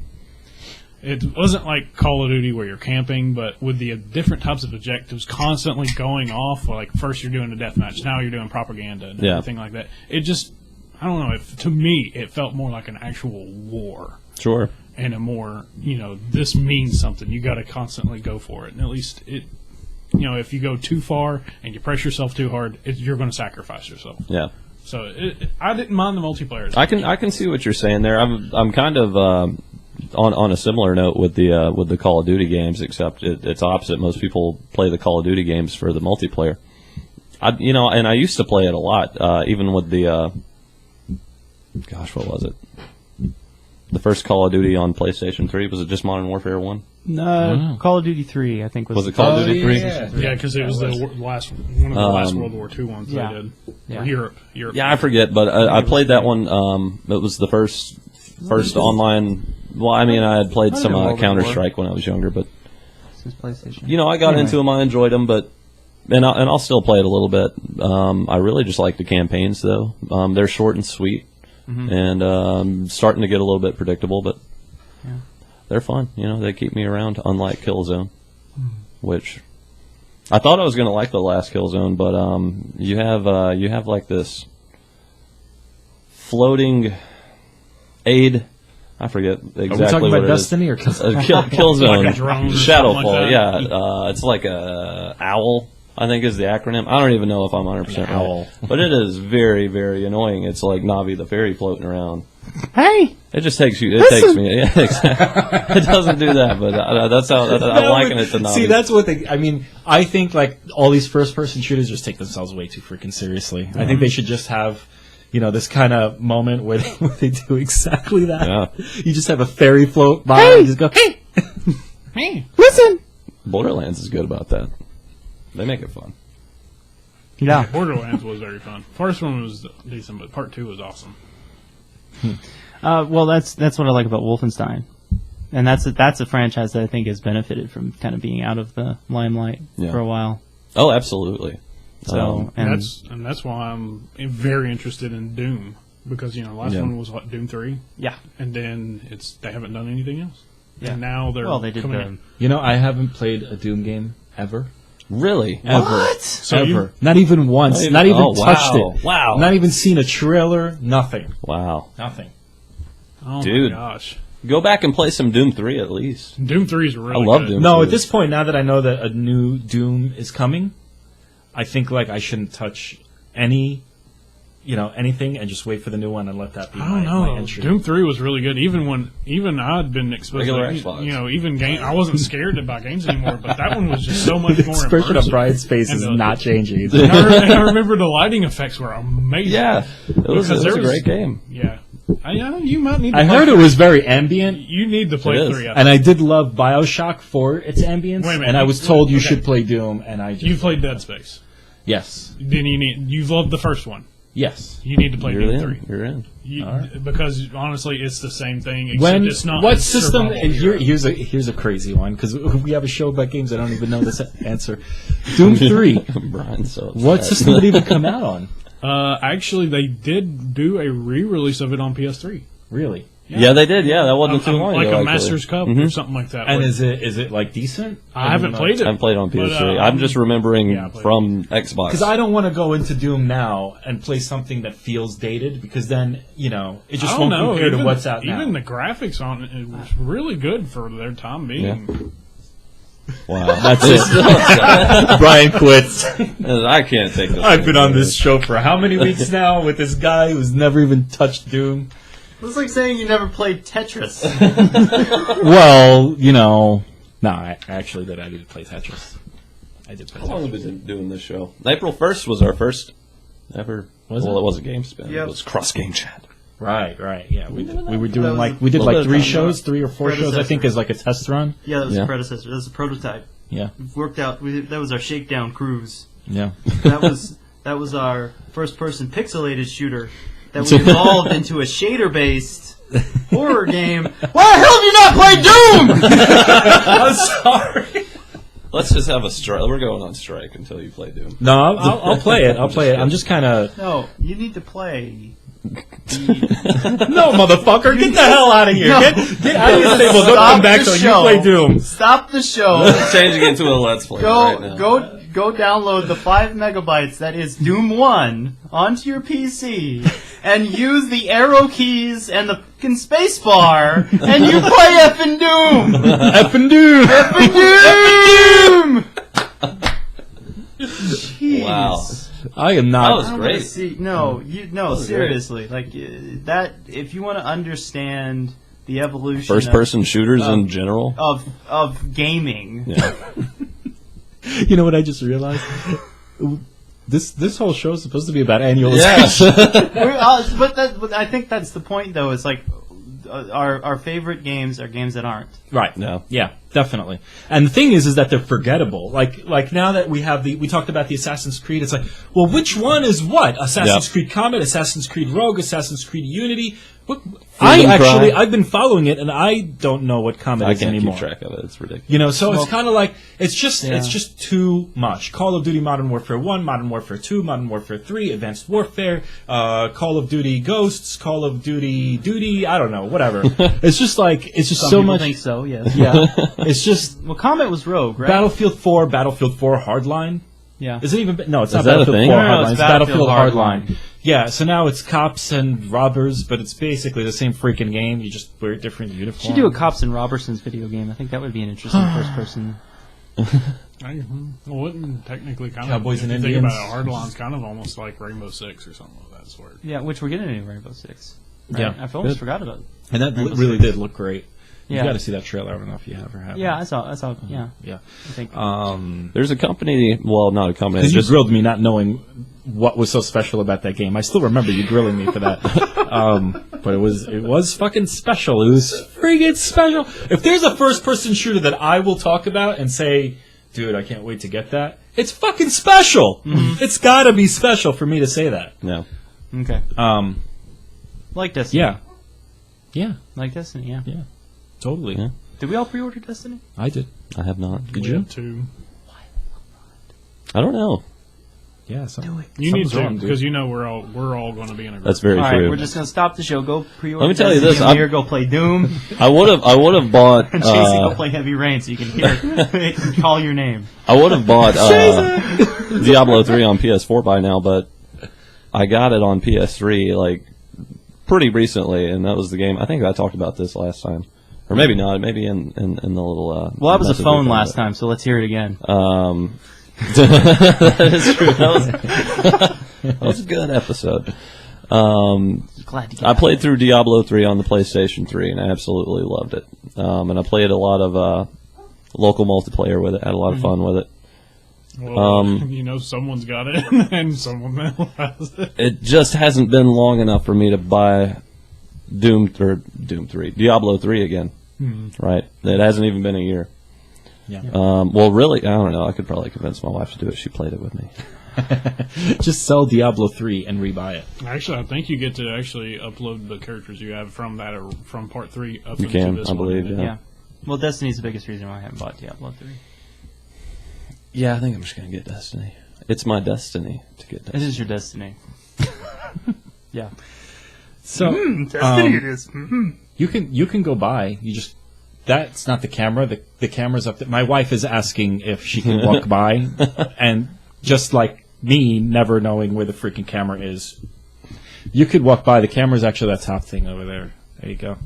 it wasn't like Call of Duty where you're camping, but with the different types of objectives constantly going off. Like first you're doing a deathmatch, now you're doing propaganda and everything like that. It just, I don't know. To me, it felt more like an actual war. Sure. And a more, this means something. You got to constantly go for it. And at least if you go too far and you press yourself too hard, you're going to sacrifice yourself. Yeah. So I didn't mind the multiplayer. I can see what you're saying there. I'm kind of on a similar note with the Call of Duty games, except it's opposite. Most people play the Call of Duty games for the multiplayer. And I used to play it a lot, even with the what was it? The first Call of Duty on PlayStation 3, was it just Modern Warfare 1? No, Call of Duty 3, I think was. Was it Call of Duty 3? Yeah, because it was one of the last World War II ones they did. Yeah. Or Europe. Yeah, I forget, but I played that one. It was the first online. Well, I mean, I had played some Counter-Strike when I was younger, but Since PlayStation. I got into them. I enjoyed them, but I'll still play it a little bit. I really just like the campaigns, though. They're short and sweet, and starting to get a little bit predictable, but they're fun. They keep me around, unlike Killzone, which I thought I was going to like the last Killzone, but you have like this floating aid. I forget exactly Are we talking what about it Destiny or is. Killzone, Like a drone or Shadowfall. something like that? Yeah, it's like a OWL, I think is the acronym. I don't even know if I'm 100% OWL. right, but it is very, very annoying. It's like Navi the fairy floating around. Hey, It just takes you. It takes me. Yeah, exactly. It doesn't do that, but that's how I liken it to Navi. See, that's what I think like all these first-person shooters just take themselves way too freaking seriously. I think they should just have, this kind of moment where they do exactly that. Yeah. You just have a fairy float by and just go, hey, Hey. listen. Borderlands is good about that. They make it fun. Yeah. Borderlands was very fun. First one was decent, but part 2 was awesome. Well, that's what I like about Wolfenstein, and that's a franchise that I think has benefited from kind of being out of the limelight for a while. Oh, absolutely. So And that's why I'm very interested in Doom, because last one was Doom 3, yeah. and then they haven't done anything else. Yeah. And now They did coming the. in. I haven't played a Doom game ever. Really? Ever. What? So Ever. Not even once. Not even touched it. Wow. Not even seen a trailer. Nothing. Wow. Nothing. Oh Dude. my gosh. Go back and play some Doom 3 at least. Doom 3 is really I love good. Doom. No, too. at this point, now that I know that a new Doom is coming, I think I shouldn't touch anything, and just wait for the new one and let that be I don't my know. entry. Doom 3 was really good. Even I'd been exposed Regular to, Xbox. even game. I wasn't scared about games anymore, but that one was just so much The more expression of immersive. Brian's face And is the- not changing. And I remember the lighting effects were amazing. Yeah. It was Because a there was- great game. Yeah. You might need to I play heard it three. was very ambient, You need to play It is. 3. and I did love BioShock for its ambience, Wait a minute. and I was told you Okay. should play Doom, and I just... You played Dead Space. Yes. Then you've loved the first one. Yes. You need to play You're Doom in. 3. You're in. Because honestly, it's the same thing. Except it's not what a system? survival And genre. here's a crazy one because we have a show about games. I don't even know this answer. Doom 3. Brian's so upset. What system would it even come out on? Actually, they did do a re-release of it on PS3. Really? Yeah, they did. Yeah, that wasn't too long like ago. a actually. Master's Cup or something like that. And where- is it like decent? I haven't played I it. haven't played it on But, PS3. I'm just remembering yeah, I played from Xbox. Because I don't want to go into Doom now and play something that feels dated, because then it just I won't don't know. compare to Even, what's out now. even the graphics on it was really good for their time being. Wow, that's it. Brian quits. I can't take this. I've been on this show for how many weeks now with this guy who's never even touched Doom? It's like saying you never played Tetris. Well, no, I actually did. I did play Tetris. I did play How long have we Tetris. been doing this show? April 1st was our first ever. Was well, it? it wasn't GameSpin. Yep. It was Cross Game Chat. Right. Yeah, we were That doing was like we did a like little three bit of time. shows, 3 or 4 shows, I think, Predecessor. as like a test run. Yeah, that was Yeah. a predecessor. That was a prototype. Yeah, We've worked out. That was our shakedown cruise. yeah. That was our first-person pixelated shooter that we evolved into a shader-based horror game. Why the hell did you not play Doom? I'm sorry. Let's just have a strike. We're going on strike until you play Doom. No, I'll play it. I'll play it. I'm just kind of No, you need to play. no, motherfucker. Get the hell out of here. No. Get out of your table. Don't Stop come back the till you show. play Doom. Stop the show. Changing it to a Let's Play right now. Go download the 5 megabytes that is Doom 1 onto your PC and use the arrow keys and the fucking space bar and you play effing Doom! Effing Doom. Effing Doom! Jeez. Wow. I am That not. was I wanna great. see, was seriously. Like that if you want to understand the evolution First person shooters in general. of gaming. Yeah. You know what I just realized? This whole show is supposed to be about annualization. But I think that's the point, though. It's like our favorite games are games that aren't. Right. No. Yeah, definitely. And the thing is that they're forgettable. Like now that we have we talked about the Assassin's Creed, it's like, well, which one is what? Assassin's Yep. Creed Combat, Assassin's Creed Rogue, Assassin's Creed Unity. What? Freedom Cry. I've been following it, and I don't know what Combat I is can't anymore. keep track of it. It's ridiculous. So it's kind of like it's just Yeah. too much. Call of Duty Modern Warfare 1, Modern Warfare 2, Modern Warfare 3, Advanced Warfare, Call of Duty Ghosts, Call of Duty, I don't know, whatever. It's just Some so people much. think so. Yes. Yeah, it's just Well, Combat was Rogue, right? Battlefield 4, Battlefield 4 Hardline. Yeah. Is it even? No, it's not that a Battlefield thing? 4 No, Hardline. it's It's Battlefield Battlefield Hardline. Yeah, so now it's cops and robbers, but it's basically the same freaking game. You just wear different uniforms. Should do a Cops and Robertsons video game. I think that would be an interesting first person. I wouldn't technically kind Cowboys of. and If you Indians. think about it, Hardline's kind of almost like Rainbow Six or something of that sort. Yeah, which we're getting in Rainbow Six. Right? Yeah. I almost Good. forgot about it. And that Rainbow really Six. did look great. You Yeah. got to see that trailer. I don't know if you have or haven't. Yeah, I saw. Yeah, Yeah. I think. There's a company. Well, not a company. Because It's you just grilled me not knowing what was so special about that game. I still remember you grilling me for that. But it was fucking special. It was friggin' special. If there's a first-person shooter that I will talk about and say, dude, I can't wait to get that, it's fucking special. It's got to be special for me to say that. no. Okay. Like Destiny. Yeah. Yeah, Like Destiny. Yeah. yeah. Totally. Yeah. Did we all pre-order Destiny? I did. I have not. Did We you? have to. I don't know. Yeah. You need Something's to wrong, dude. because we're all going to be in a group. That's very All true. right, we're just gonna stop the show. Go pre-order. Let me tell you Destiny. this, Amir, go play Doom. I would have bought. And Chasey, go play Heavy Rain so you can hear it and call your name. I would have bought Diablo 3 on PS4 by now, but I got it on PS3 like pretty recently, and that was the game. I think I talked about this last time, or maybe not. Maybe in the little. Well, that was a message phone we found last it. time, so let's hear it again. That is true. That was a good episode. Glad to get I played through Diablo 3 on the PlayStation 3, and I absolutely loved it. And I played a lot of local multiplayer with it. Had a lot of fun with it. Well, someone's got it and someone else has it. It just hasn't been long enough for me to buy Diablo 3 again. Right? It hasn't even been a year. Yeah. Well, really, I don't know. I could probably convince my wife to do it. She played it with me. Just sell Diablo 3 and rebuy it. Actually, I think you get to actually upload the characters you have from that or from part 3 up You into can, this I one. believe, Yeah. yeah. Well, Destiny's the biggest reason why I haven't bought Diablo 3. Yeah, I think I'm just going to get Destiny. It's my destiny to get It Destiny. is your destiny. Yeah. So Destiny it is. you can go by. You just that's not the camera. The camera's up there. My wife is asking if she can walk by, and just like me, never knowing where the freaking camera is, you could walk by. The camera's actually that top thing over there. There you go.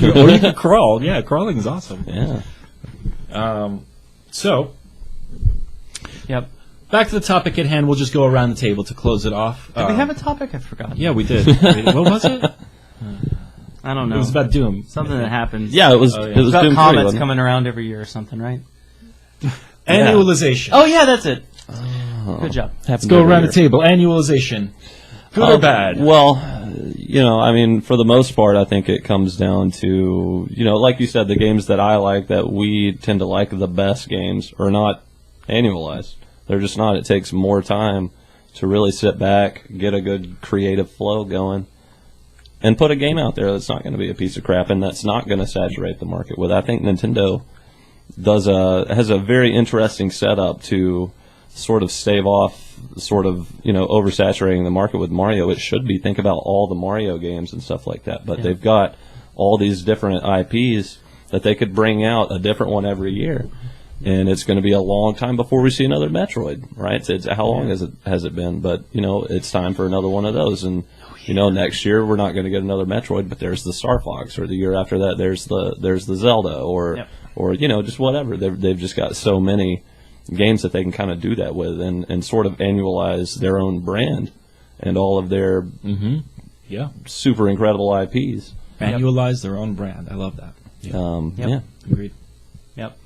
Or you can crawl. Yeah, crawling is awesome. Yeah. So, Yep. back to the topic at hand. We'll just go around the table to close it off. Did we have a topic? I forgot. Yeah, we did. What was it? I don't know. It was about Doom. Something that happens. Yeah, it was. Oh, yeah. It was About Doom 3, comets wasn't it? coming around every year or something, right? Annualization. Oh yeah, that's it. Good job. Happens Let's go every around year. the table. Annualization. Good or bad? Well, I mean, for the most part, I think it comes down to, like you said, the games that I like, that we tend to like the best games, are not annualized. They're just not. It takes more time to really sit back, get a good creative flow going, and put a game out there that's not going to be a piece of crap and that's not going to saturate the market with. I think Nintendo has a very interesting setup to sort of stave off oversaturating the market with Mario. It should be, think about all the Mario games and stuff like that, but they've got all these different IPs that they could bring out a different one every year, and it's going to be a long time before we see another Metroid, right? It's how long has it been? But it's time for another one of those, and next year we're not going to get another Metroid, but there's the Star Fox, or the year after that there's the Zelda, or just whatever. They've just got so many games that they can kind of do that with, and sort of annualize their own brand and all of their super incredible IPs. Annualize their own brand. I love that. Yeah. Agreed. Yep.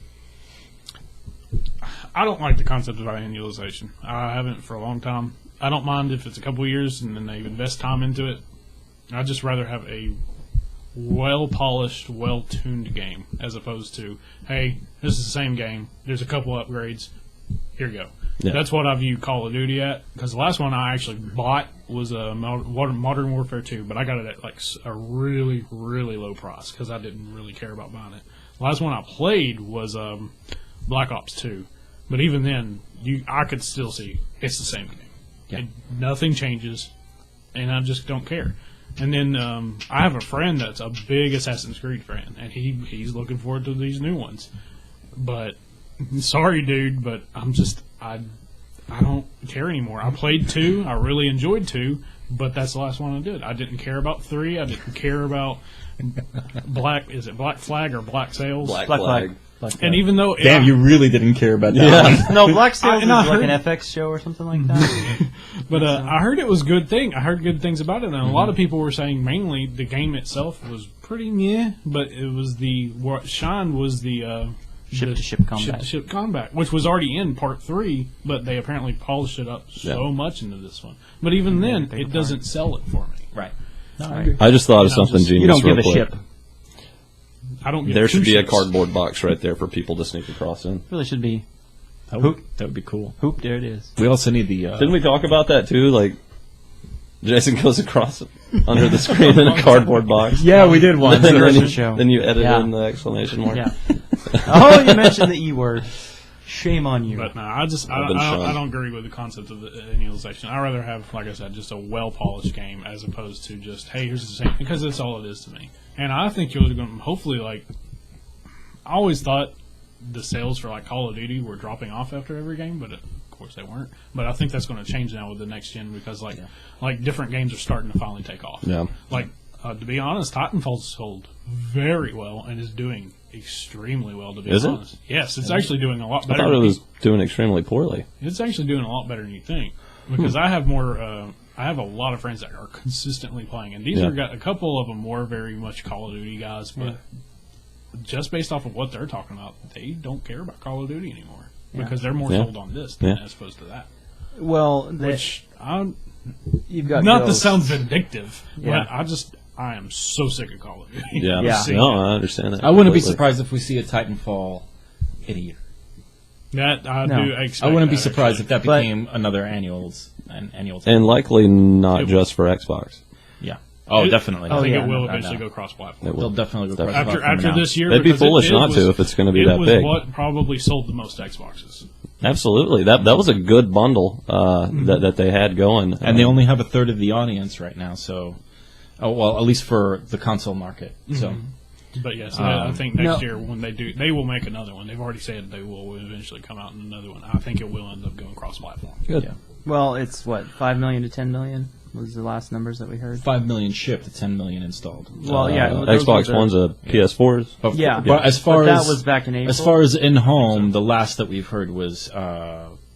I don't like the concept of annualization. I haven't for a long time. I don't mind if it's a couple of years and then they invest time into it. I'd just rather have a well-polished, well-tuned game as opposed to, hey, this is the same game. There's a couple upgrades. Here you go. Yeah. That's what I view Call of Duty at, because the last one I actually bought was a Modern Warfare 2, but I got it at like a really, really low price because I didn't really care about buying it. The last one I played was Black Ops 2, but even then, I could still see it's the same game. Yeah. Nothing changes, and I just don't care. And then I have a friend that's a big Assassin's Creed fan, and he's looking forward to these new ones. But sorry, dude, but I don't care anymore. I played 2, I really enjoyed 2, but that's the last one I did. I didn't care about 3. I didn't care about Black Flag or Black Sails? Black Black Flag. Flag. And even though Damn, you really didn't care about that one. No, Black Sails is I like heard- an FX show or something like that. But I heard it was a good thing. I heard good things about it, and a lot of people were saying mainly the game itself was pretty meh, but it was what shined was the Ship-to-ship combat. Ship-to-ship combat, which was already in Part 3, but they apparently polished it up so much into this one. But even then, it doesn't sell it for me. Right. I just thought of You know, something just- genius You don't real give a quick. ship. I don't get There should two be a ships. cardboard box right there for people to sneak across in. Really should be. That would be cool. Hoop, there it is. We also need the... Didn't we talk about that too? Like, Jason goes across under the screen in a cardboard box. Yeah, we did once. Then, Christmas you, show. then you edit Yeah. in the exclamation mark. Yeah. Oh, you mentioned the E word. Shame on you. But no, I been don't shunned. agree with the concept of the annualization. I'd rather have, like I said, just a well-polished game as opposed to just, hey, here's the same, because that's all it is to me. And I think you're going to hopefully, like, I always thought the sales for, like, Call of Duty were dropping off after every game, but of course they weren't. But I think that's going to change now with the next gen because, like different games are starting to finally take off. Yeah. Like, to be honest, Titanfall's sold very well and is doing extremely well, to be Is it? honest. Yes, it's actually doing a lot I better. thought it than was doing extremely poorly. It's actually doing a lot better than you think because I have more. I have a lot of friends that are consistently playing, and these are a couple of them were very much Call of Duty guys, but just based off of what they're talking about, they don't care about Call of Duty anymore because they're more sold on this than as opposed to that. Well, Which you've got not to those. sound vindictive, Yeah. but I am so sick of Call of Duty. Yeah. Yeah. No, I understand that. I wouldn't be completely. surprised if we see a Titanfall in a year. That I No. do expect. I wouldn't be that, surprised actually. if that But- became another annual. And likely not It just for Xbox. Yeah. Oh, It- definitely. I think yeah, it will no, eventually no. go cross-platform. It will. They'll definitely go Definitely. cross-platform After now. this year, They'd be because foolish it not was- to if it's going to be it that was big. what probably sold the most Xboxes. Absolutely. That was a good bundle that they had going. And they only have a third of the audience right now, so... Oh, well, at least for the console market. So, But yes, I think next year when they do, they will make another one. They've already said they will eventually come out in another one. I think it will end up going cross-platform. Good. yeah. Well, it's what, 5 million to 10 million was the last numbers that we heard. 5 million shipped to 10 million installed. Well, yeah, those Xbox were the- One's a PS4's. Yeah, But as far but as that was back in April. as far as in home, the last that we've heard was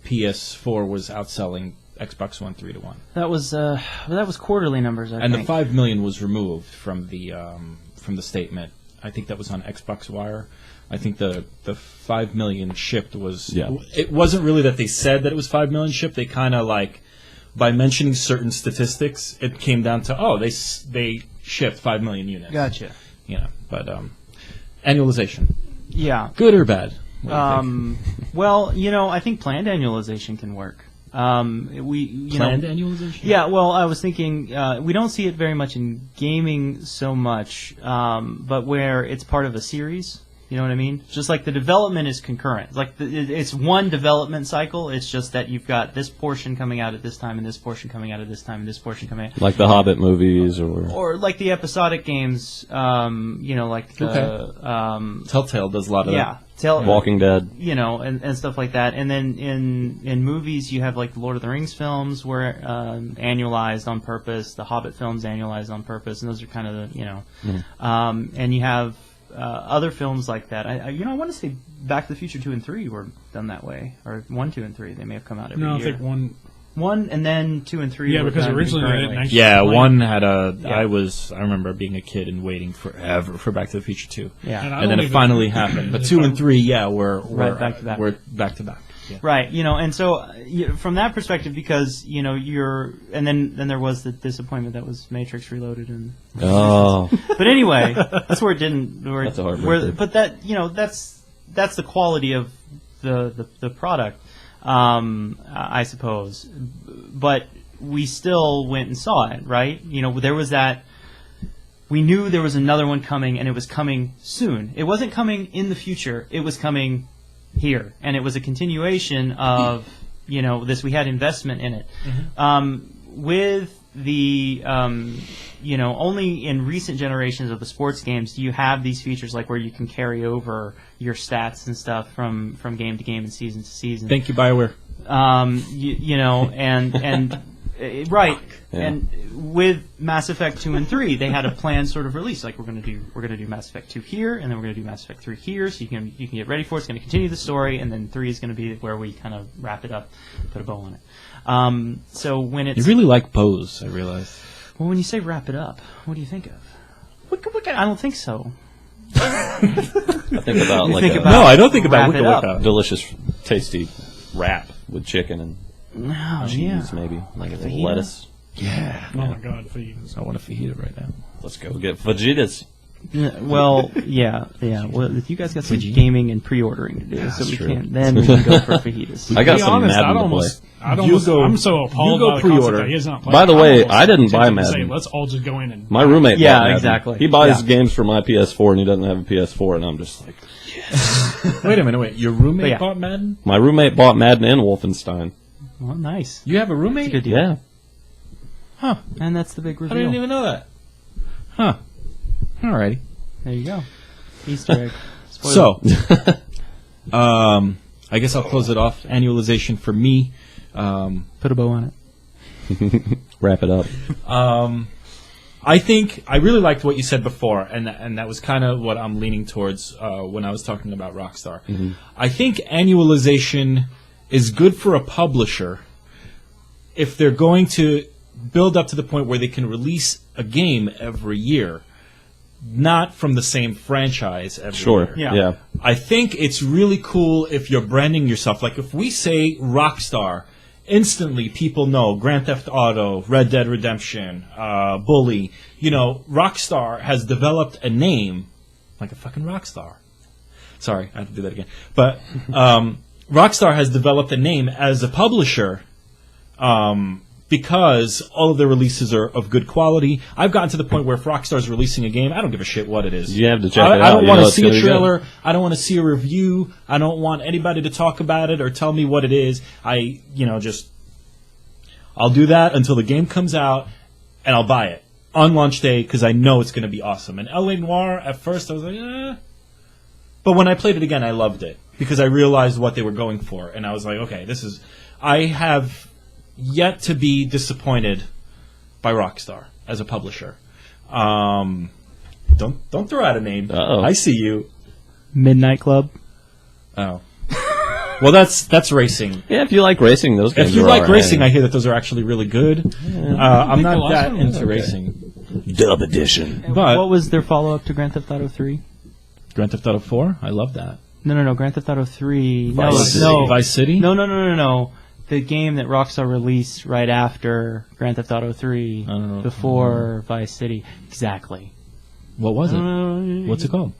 PS4 was outselling Xbox One 3 to 1, that was quarterly numbers. I and think. the 5 million was removed from the statement. I think that was on Xbox Wire. I think the 5 million shipped was. Yeah. It wasn't really that they said that it was 5 million shipped. They kind of like, by mentioning certain statistics, it came down to they shipped 5 million units. Gotcha. You know, but annualization, Yeah. good or bad? What do you think? Well, I think planned annualization can work. Planned annualization? Yeah, well, I was thinking we don't see it very much in gaming so much, but where it's part of a series. You know what I mean? Just like the development is concurrent. Like it's one development cycle. It's just that you've got this portion coming out at this time, and this portion coming out at this time, and this portion coming out. Like the Hobbit movies, Or like the episodic games. Like the Telltale does a lot of that. Walking Dead. And stuff like that. And then in movies, you have like the Lord of the Rings films were annualized on purpose. The Hobbit films annualized on purpose, and those are kind of the and you have other films like that. I want to say Back to the Future 2 and 3 were done that way, or 1, 2, and 3. They may have come out every year. I think one, and then 2 and 3. Yeah, were because done originally they concurrently. didn't Yeah, actually one had a. Yeah. I remember being a kid and waiting forever for Back to the Future 2. Yeah. I And then don't it even- finally happened. But 2 and 3, were Right, back to back. Were back to back. Yeah. Right, and so from that perspective, because you're, and then there was the disappointment that was Matrix Reloaded, and Oh. but anyway, that's where it didn't. Where, That's a heartbreaker. but that that's the quality of the product, I suppose. But we still went and saw it, right? There was that. We knew there was another one coming, and it was coming soon. It wasn't coming in the future. It was coming here, and it was a continuation of this. We had investment in it. With the only in recent generations of the sports games do you have these features like where you can carry over your stats and stuff from game to game and season to season. Thank you, BioWare. Right. Yeah. And with Mass Effect 2 and 3, they had a planned sort of release. Like we're gonna do Mass Effect 2 here, and then we're gonna do Mass Effect 3 here, so you can get ready for it. It's gonna continue the story, and then 3 is gonna be where we kind of wrap it up, put a bow on it. So when it's You really like Pose, I realize. well, when you say wrap it up, what do you think of? What I don't think so. I think about You like think a about- No, I don't think about Wrap Wicca it up. Wicca. delicious, tasty wrap with chicken and Oh, cheese, yeah. maybe. Like a fajita? lettuce. Yeah. Oh my God, feeds. I want a fajita right now. Let's go get fajitas. Well, yeah. Well, you guys got some gaming and pre-ordering to do, so that's we true. can then we can go for fajitas. I got To be some honest, Madden to play. I'm so appalled go by the pre-order. concept that he is not playing. By the way, I'm almost I didn't buy tempted to say, Madden. let's all just go in and. My roommate Yeah, bought Madden. exactly. He buys Yeah. games for my PS4 and he doesn't have a PS4 and I'm just like, Wait a minute, your roommate But yeah. bought Madden? my roommate bought Madden and Wolfenstein. Well, nice. You have a roommate? Good deal. Yeah. Huh. And that's the big I reveal. didn't even know that. Huh. Alrighty. There you go. Easter egg. Spoiler. So, I guess I'll close it off. Annualization for me. Put a bow on it. Wrap it up. I think I really liked what you said before, and that was kind of what I'm leaning towards when I was talking about Rockstar. I think annualization is good for a publisher if they're going to build up to the point where they can release a game every year, not from the same franchise every Sure. year. Yeah. I think it's really cool if you're branding yourself. Like if we say Rockstar, instantly people know Grand Theft Auto, Red Dead Redemption, Bully. Rockstar has developed a name like a fucking rock star. Sorry, I have to do that again. But Rockstar has developed a name as a publisher because all of their releases are of good quality. I've gotten to the point where if Rockstar's releasing a game, I don't give a shit what it is. You have to check it out. I don't You want know to it's see gonna a be good. trailer. I don't want to see a review. I don't want anybody to talk about it or tell me what it is. I'll do that until the game comes out, and I'll buy it on launch day because I know it's going to be awesome. And L.A. Noire, at first, I was like, eh. But when I played it again, I loved it because I realized what they were going for. And I was like, okay, I have yet to be disappointed by Rockstar as a publisher. Don't throw out a name. Uh-oh. I see you. Midnight Club. Oh. Well, that's racing. Yeah, if you like racing, those games If you are like all right. racing, I hear that those are actually really good. I'm the not last that one was into okay. racing. Dub edition. But What was their follow-up to Grand Theft Auto 3? Grand Theft Auto 4, I love that. No. Grand Theft Auto 3. Vice City. No. Vice City? No. The game that Rockstar released right after Grand Theft Auto 3, don't know. before Vice City. Exactly. What was it? What's it called?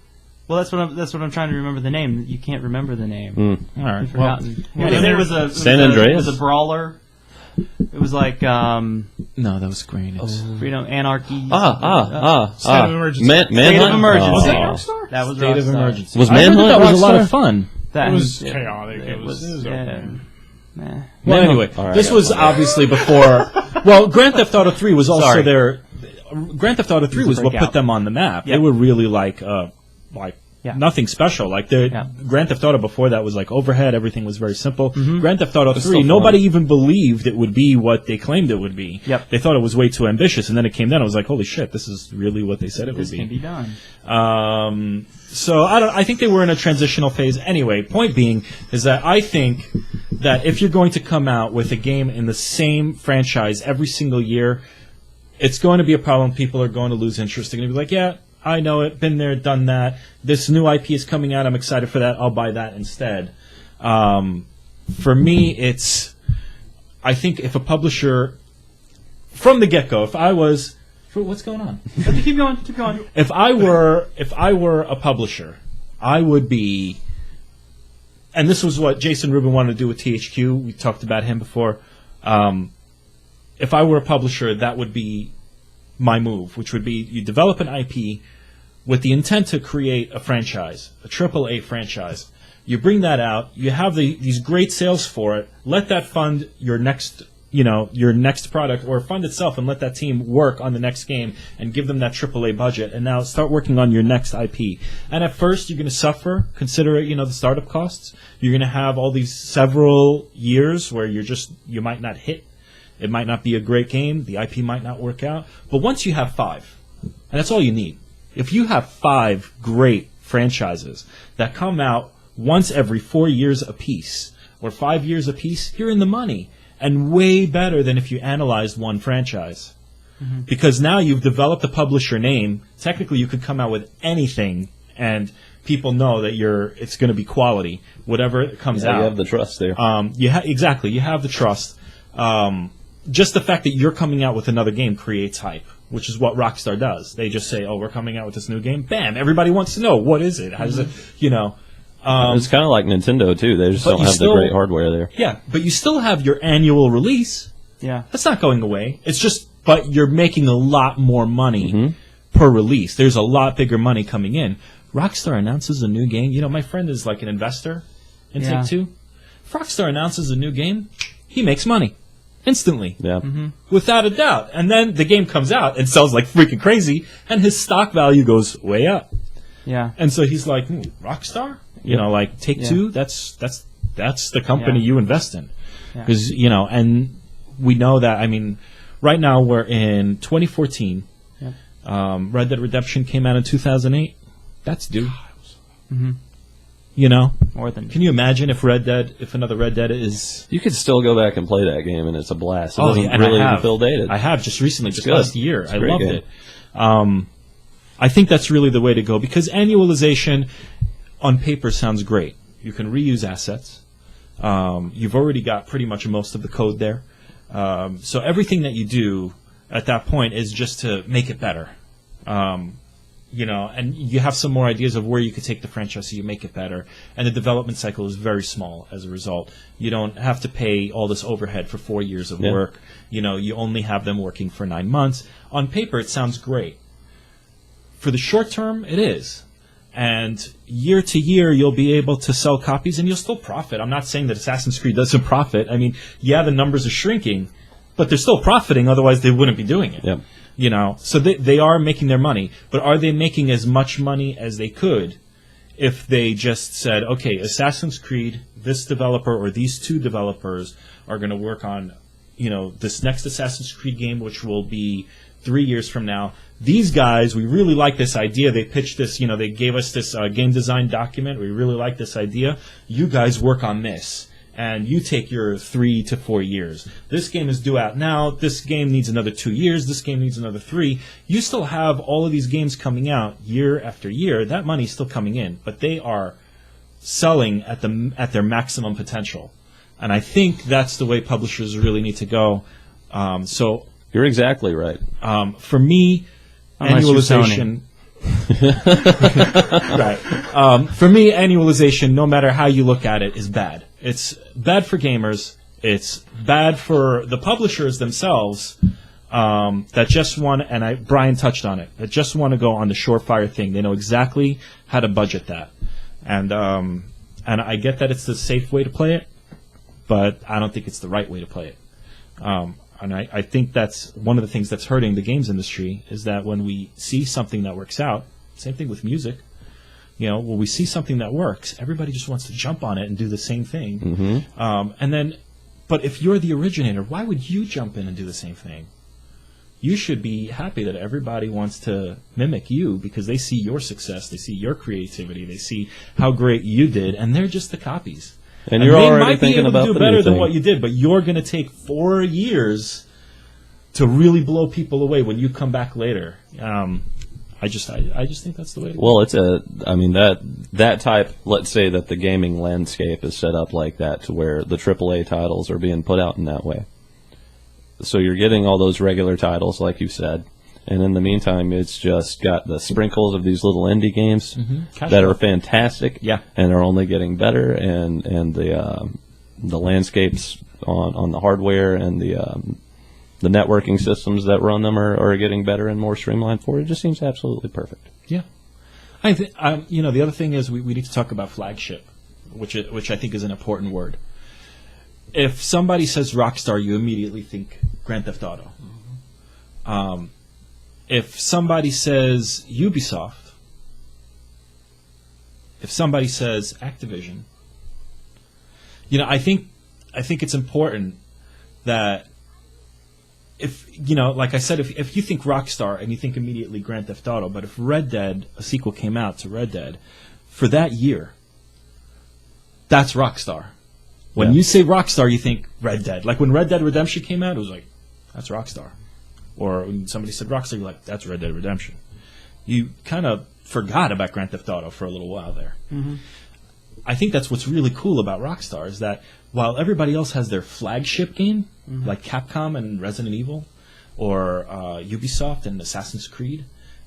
Well, that's what I'm trying to remember the name. You can't remember the name. All right. I've Well, forgotten. anyway. It was a San It Andreas? was a brawler. It was like no, that was great. Freedom, Anarchy. State of Emergency. State Manhunt? of Emergency. Was that Oh. Rockstar? That was State of Rockstar. Emergency. Was I heard Manhunt that was a lot Rockstar? of fun. That It was yeah, chaotic. It was okay. yeah. Well, Manhunt- anyway, All right, this I was got one. obviously before. Well, Grand Theft Auto 3 was also Sorry. their. Grand Theft Auto 3 was what breakout. put them on the map. Yep. They were really like Yeah. nothing special. Like the Yeah. Grand Theft Auto before that was like overhead. Everything was very simple. Grand Theft Auto 3, still fun. nobody even believed it would be what they claimed it would be. Yep. They thought it was way too ambitious, and then it came down. I was like, holy shit, this is really what they said it This would can be. be done. So I think they were in a transitional phase anyway. Point being is that I think that if you're going to come out with a game in the same franchise every single year, it's going to be a problem. People are going to lose interest. They're going to be like, yeah, I know it, been there, done that. This new IP is coming out. I'm excited for that. I'll buy that instead. For me, I think if a publisher, from the get-go, if I was... What's going on? Keep going. If I were a publisher, I would be, and this was what Jason Rubin wanted to do with THQ. We talked about him before. If I were a publisher, that would be my move, which would be you develop an IP with the intent to create a franchise, a AAA franchise. You bring that out. You have these great sales for it. Let that fund your next product, or fund itself, and let that team work on the next game and give them that AAA budget. And now start working on your next IP. And at first, you're going to suffer. Consider it, the startup costs. You're going to have all these several years where you might not hit. It might not be a great game. The IP might not work out. But once you have 5, and that's all you need. If you have 5 great franchises that come out once every 4 years apiece, or 5 years apiece, you're in the money. And way better than if you analyzed one franchise. Because now you've developed a publisher name. Technically, you could come out with anything, and people know that it's going to be quality, whatever comes out. You have the trust there. Exactly. You have the trust. Just the fact that you're coming out with another game creates hype, which is what Rockstar does. They just say, "Oh, we're coming out with this new game." Bam! Everybody wants to know what is it. How does it? It's kind of like Nintendo too. They just but don't you have still- the great hardware there. Yeah, but you still have your annual release. Yeah. That's not going away. It's just, but you're making a lot more money per release. There's a lot bigger money coming in. Rockstar announces a new game. My friend is like an investor in Yeah. Take-Two. If Rockstar announces a new game, he makes money instantly, Yeah. without a doubt. And then the game comes out and sells like freaking crazy, and his stock value goes way up. Yeah. And so he's like, Rockstar? Like Take-Two? That's the company Yeah. you invest in. Yeah. Because, and we know that, right now we're in 2014. Yeah. Red Dead Redemption came out in 2008. That's due. More than. Can you imagine if another Red Dead is... You could still go back and play that game, and it's a blast. It Oh, doesn't yeah, and really I even have. feel dated. I have just recently, It's just good. last year. It's a I great loved game. it. I think that's really the way to go, because annualization on paper sounds great. You can reuse assets. You've already got pretty much most of the code there. So everything that you do at that point is just to make it better. and you have some more ideas of where you could take the franchise so you make it better. And the development cycle is very small as a result. You don't have to pay all this overhead for 4 years of work. You only have them working for 9 months. On paper, it sounds great. For the short term, it is. And year to year, you'll be able to sell copies and you'll still profit. I'm not saying that Assassin's Creed doesn't profit. I mean, yeah, the numbers are shrinking, but they're still profiting. Otherwise, they wouldn't be doing it. Yep. So they are making their money. But are they making as much money as they could if they just said, okay, Assassin's Creed, this developer or these 2 developers are going to work on, this next Assassin's Creed game, which will be 3 years from now. These guys, we really like this idea. They pitched this, they gave us this game design document. We really like this idea. You guys work on this, and you take your 3 to 4 years. This game is due out now. This game needs another 2 years. This game needs another 3. You still have all of these games coming out year after year. That money's still coming in, but they are selling at their maximum potential. And I think that's the way publishers really need to go. So You're exactly right. For me, annualization. Right. For me, annualization, no matter how you look at it, is bad. It's bad for gamers. It's bad for the publishers themselves that just want, and Brian touched on it, that just want to go on the surefire thing. They know exactly how to budget that. And I get that it's the safe way to play it, but I don't think it's the right way to play it. And I think that's one of the things that's hurting the games industry is that when we see something that works out, same thing with music, when we see something that works, everybody just wants to jump on it and do the same thing. Mm-hmm. But if you're the originator, why would you jump in and do the same thing? You should be happy that everybody wants to mimic you because they see your success, they see your creativity, they see how great you did, and they're just the copies. And you're already thinking about they might be able to do better than what you did, but you're going to take 4 years to really blow people away when you come back later. I just think that's the way to go. Well, that type, let's say that the gaming landscape is set up like that to where the AAA titles are being put out in that way. So you're getting all those regular titles, like you said, and in the meantime, it's just got the sprinkles of these little indie games that are fantastic, and are only getting better, and the landscapes on the hardware and the networking systems that run them are getting better and more streamlined for it. It just seems absolutely perfect. Yeah, I think the other thing is we need to talk about flagship, which I think is an important word. If somebody says Rockstar, you immediately think Grand Theft Auto. If somebody says Ubisoft, if somebody says Activision, I think it's important that if like I said, if you think Rockstar and you think immediately Grand Theft Auto, but if Red Dead, a sequel came out to Red Dead, for that year, that's Rockstar. When you say Rockstar, you think Red Dead. Like when Red Dead Redemption came out, it was like, that's Rockstar. Or when somebody said Rockstar, you're like, that's Red Dead Redemption. You kind of forgot about Grand Theft Auto for a little while there. Mm-hmm. I think that's what's really cool about Rockstar is that while everybody else has their flagship game, like Capcom and Resident Evil, or Ubisoft and Assassin's Creed,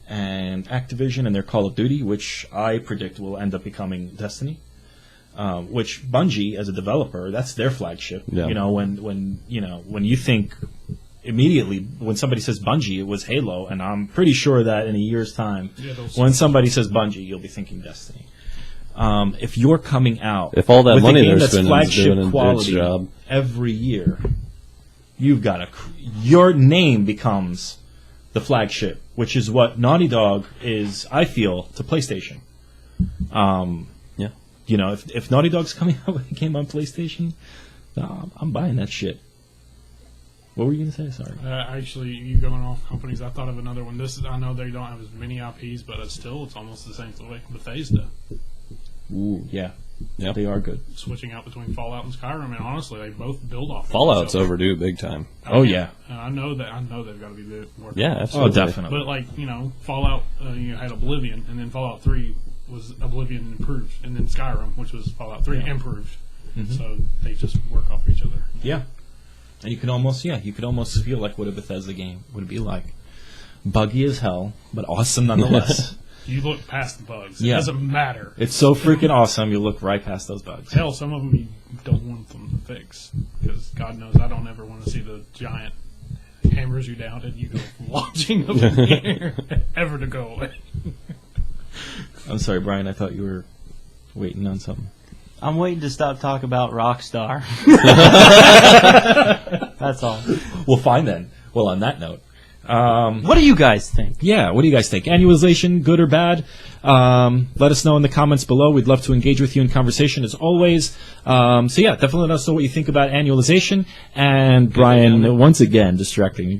and Activision and their Call of Duty, which I predict will end up becoming Destiny, which Bungie, as a developer, that's their flagship. Yeah. When you think immediately when somebody says Bungie, it was Halo, and I'm pretty sure that in a year's time, when somebody says Bungie, you'll be thinking Destiny. If you're coming out, if all that with money a game they're that's spending is flagship doing quality its job every year, you've got your name becomes the flagship, which is what Naughty Dog is, I feel, to PlayStation. If Naughty Dog's coming out with a game on PlayStation, I'm buying that shit. What were you going to say? Sorry. Actually, you going off companies, I thought of another one. I know they don't have as many IPs, but it's almost the same way. Bethesda. Ooh, yeah. Yep. They are good. Switching out between Fallout and Skyrim, and honestly, they both build off. Fallout's overdue big time. Oh yeah. And I know they've got to be working. Yeah, absolutely. Oh, definitely. But Fallout, you had Oblivion, and then Fallout 3 was Oblivion improved, and then Skyrim, which was Fallout 3 improved. Mm-hmm. So they just work off each other. Yeah. And you could almost feel like what a Bethesda game would be like. Buggy as hell, but awesome nonetheless. You look past the bugs. Yeah. It doesn't matter. It's so freaking awesome. You look right past those bugs. Hell, some of them you don't want them to fix because God knows I don't ever want to see the giant hammers you down and you go launching up in the air ever to go away. I'm sorry, Brian. I thought you were waiting on something. I'm waiting to stop talking about Rockstar. That's all. Well, fine then. Well, on that note. What do you guys think? Yeah, what do you guys think? Annualization, good or bad? Let us know in the comments below. We'd love to engage with you in conversation as always. So yeah, definitely let us know what you think about annualization. And Brian, once again, distracting me.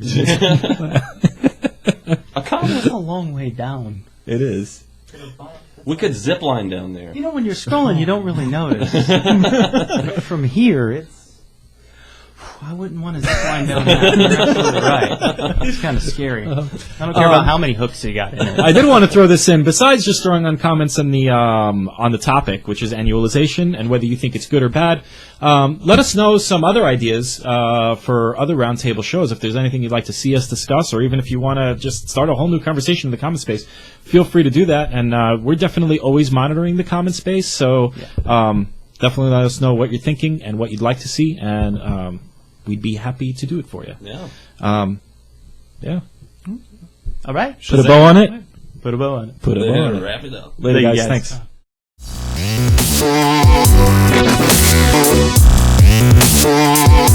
A comment. It's a long way down. It is. We could zip line down there. You know, when you're scrolling, you don't really notice. From here, it's... I wouldn't want to zip line down there. You're absolutely right. It's kind of scary. I don't care about how many hooks you got in it. I did want to throw this in. Besides just throwing on comments on the topic, which is annualization, and whether you think it's good or bad, let us know some other ideas for other roundtable shows. If there's anything you'd like to see us discuss, or even if you want to just start a whole new conversation in the comment space, feel free to do that. And we're definitely always monitoring the comment space, so definitely let us know what you're thinking and what you'd like to see, and we'd be happy to do it for you. Yeah. Yeah. All right. Put a bow on it. Put a bow on it. Put a bow on it. Wrap it up. Later, Thank guys. you, guys. Thanks.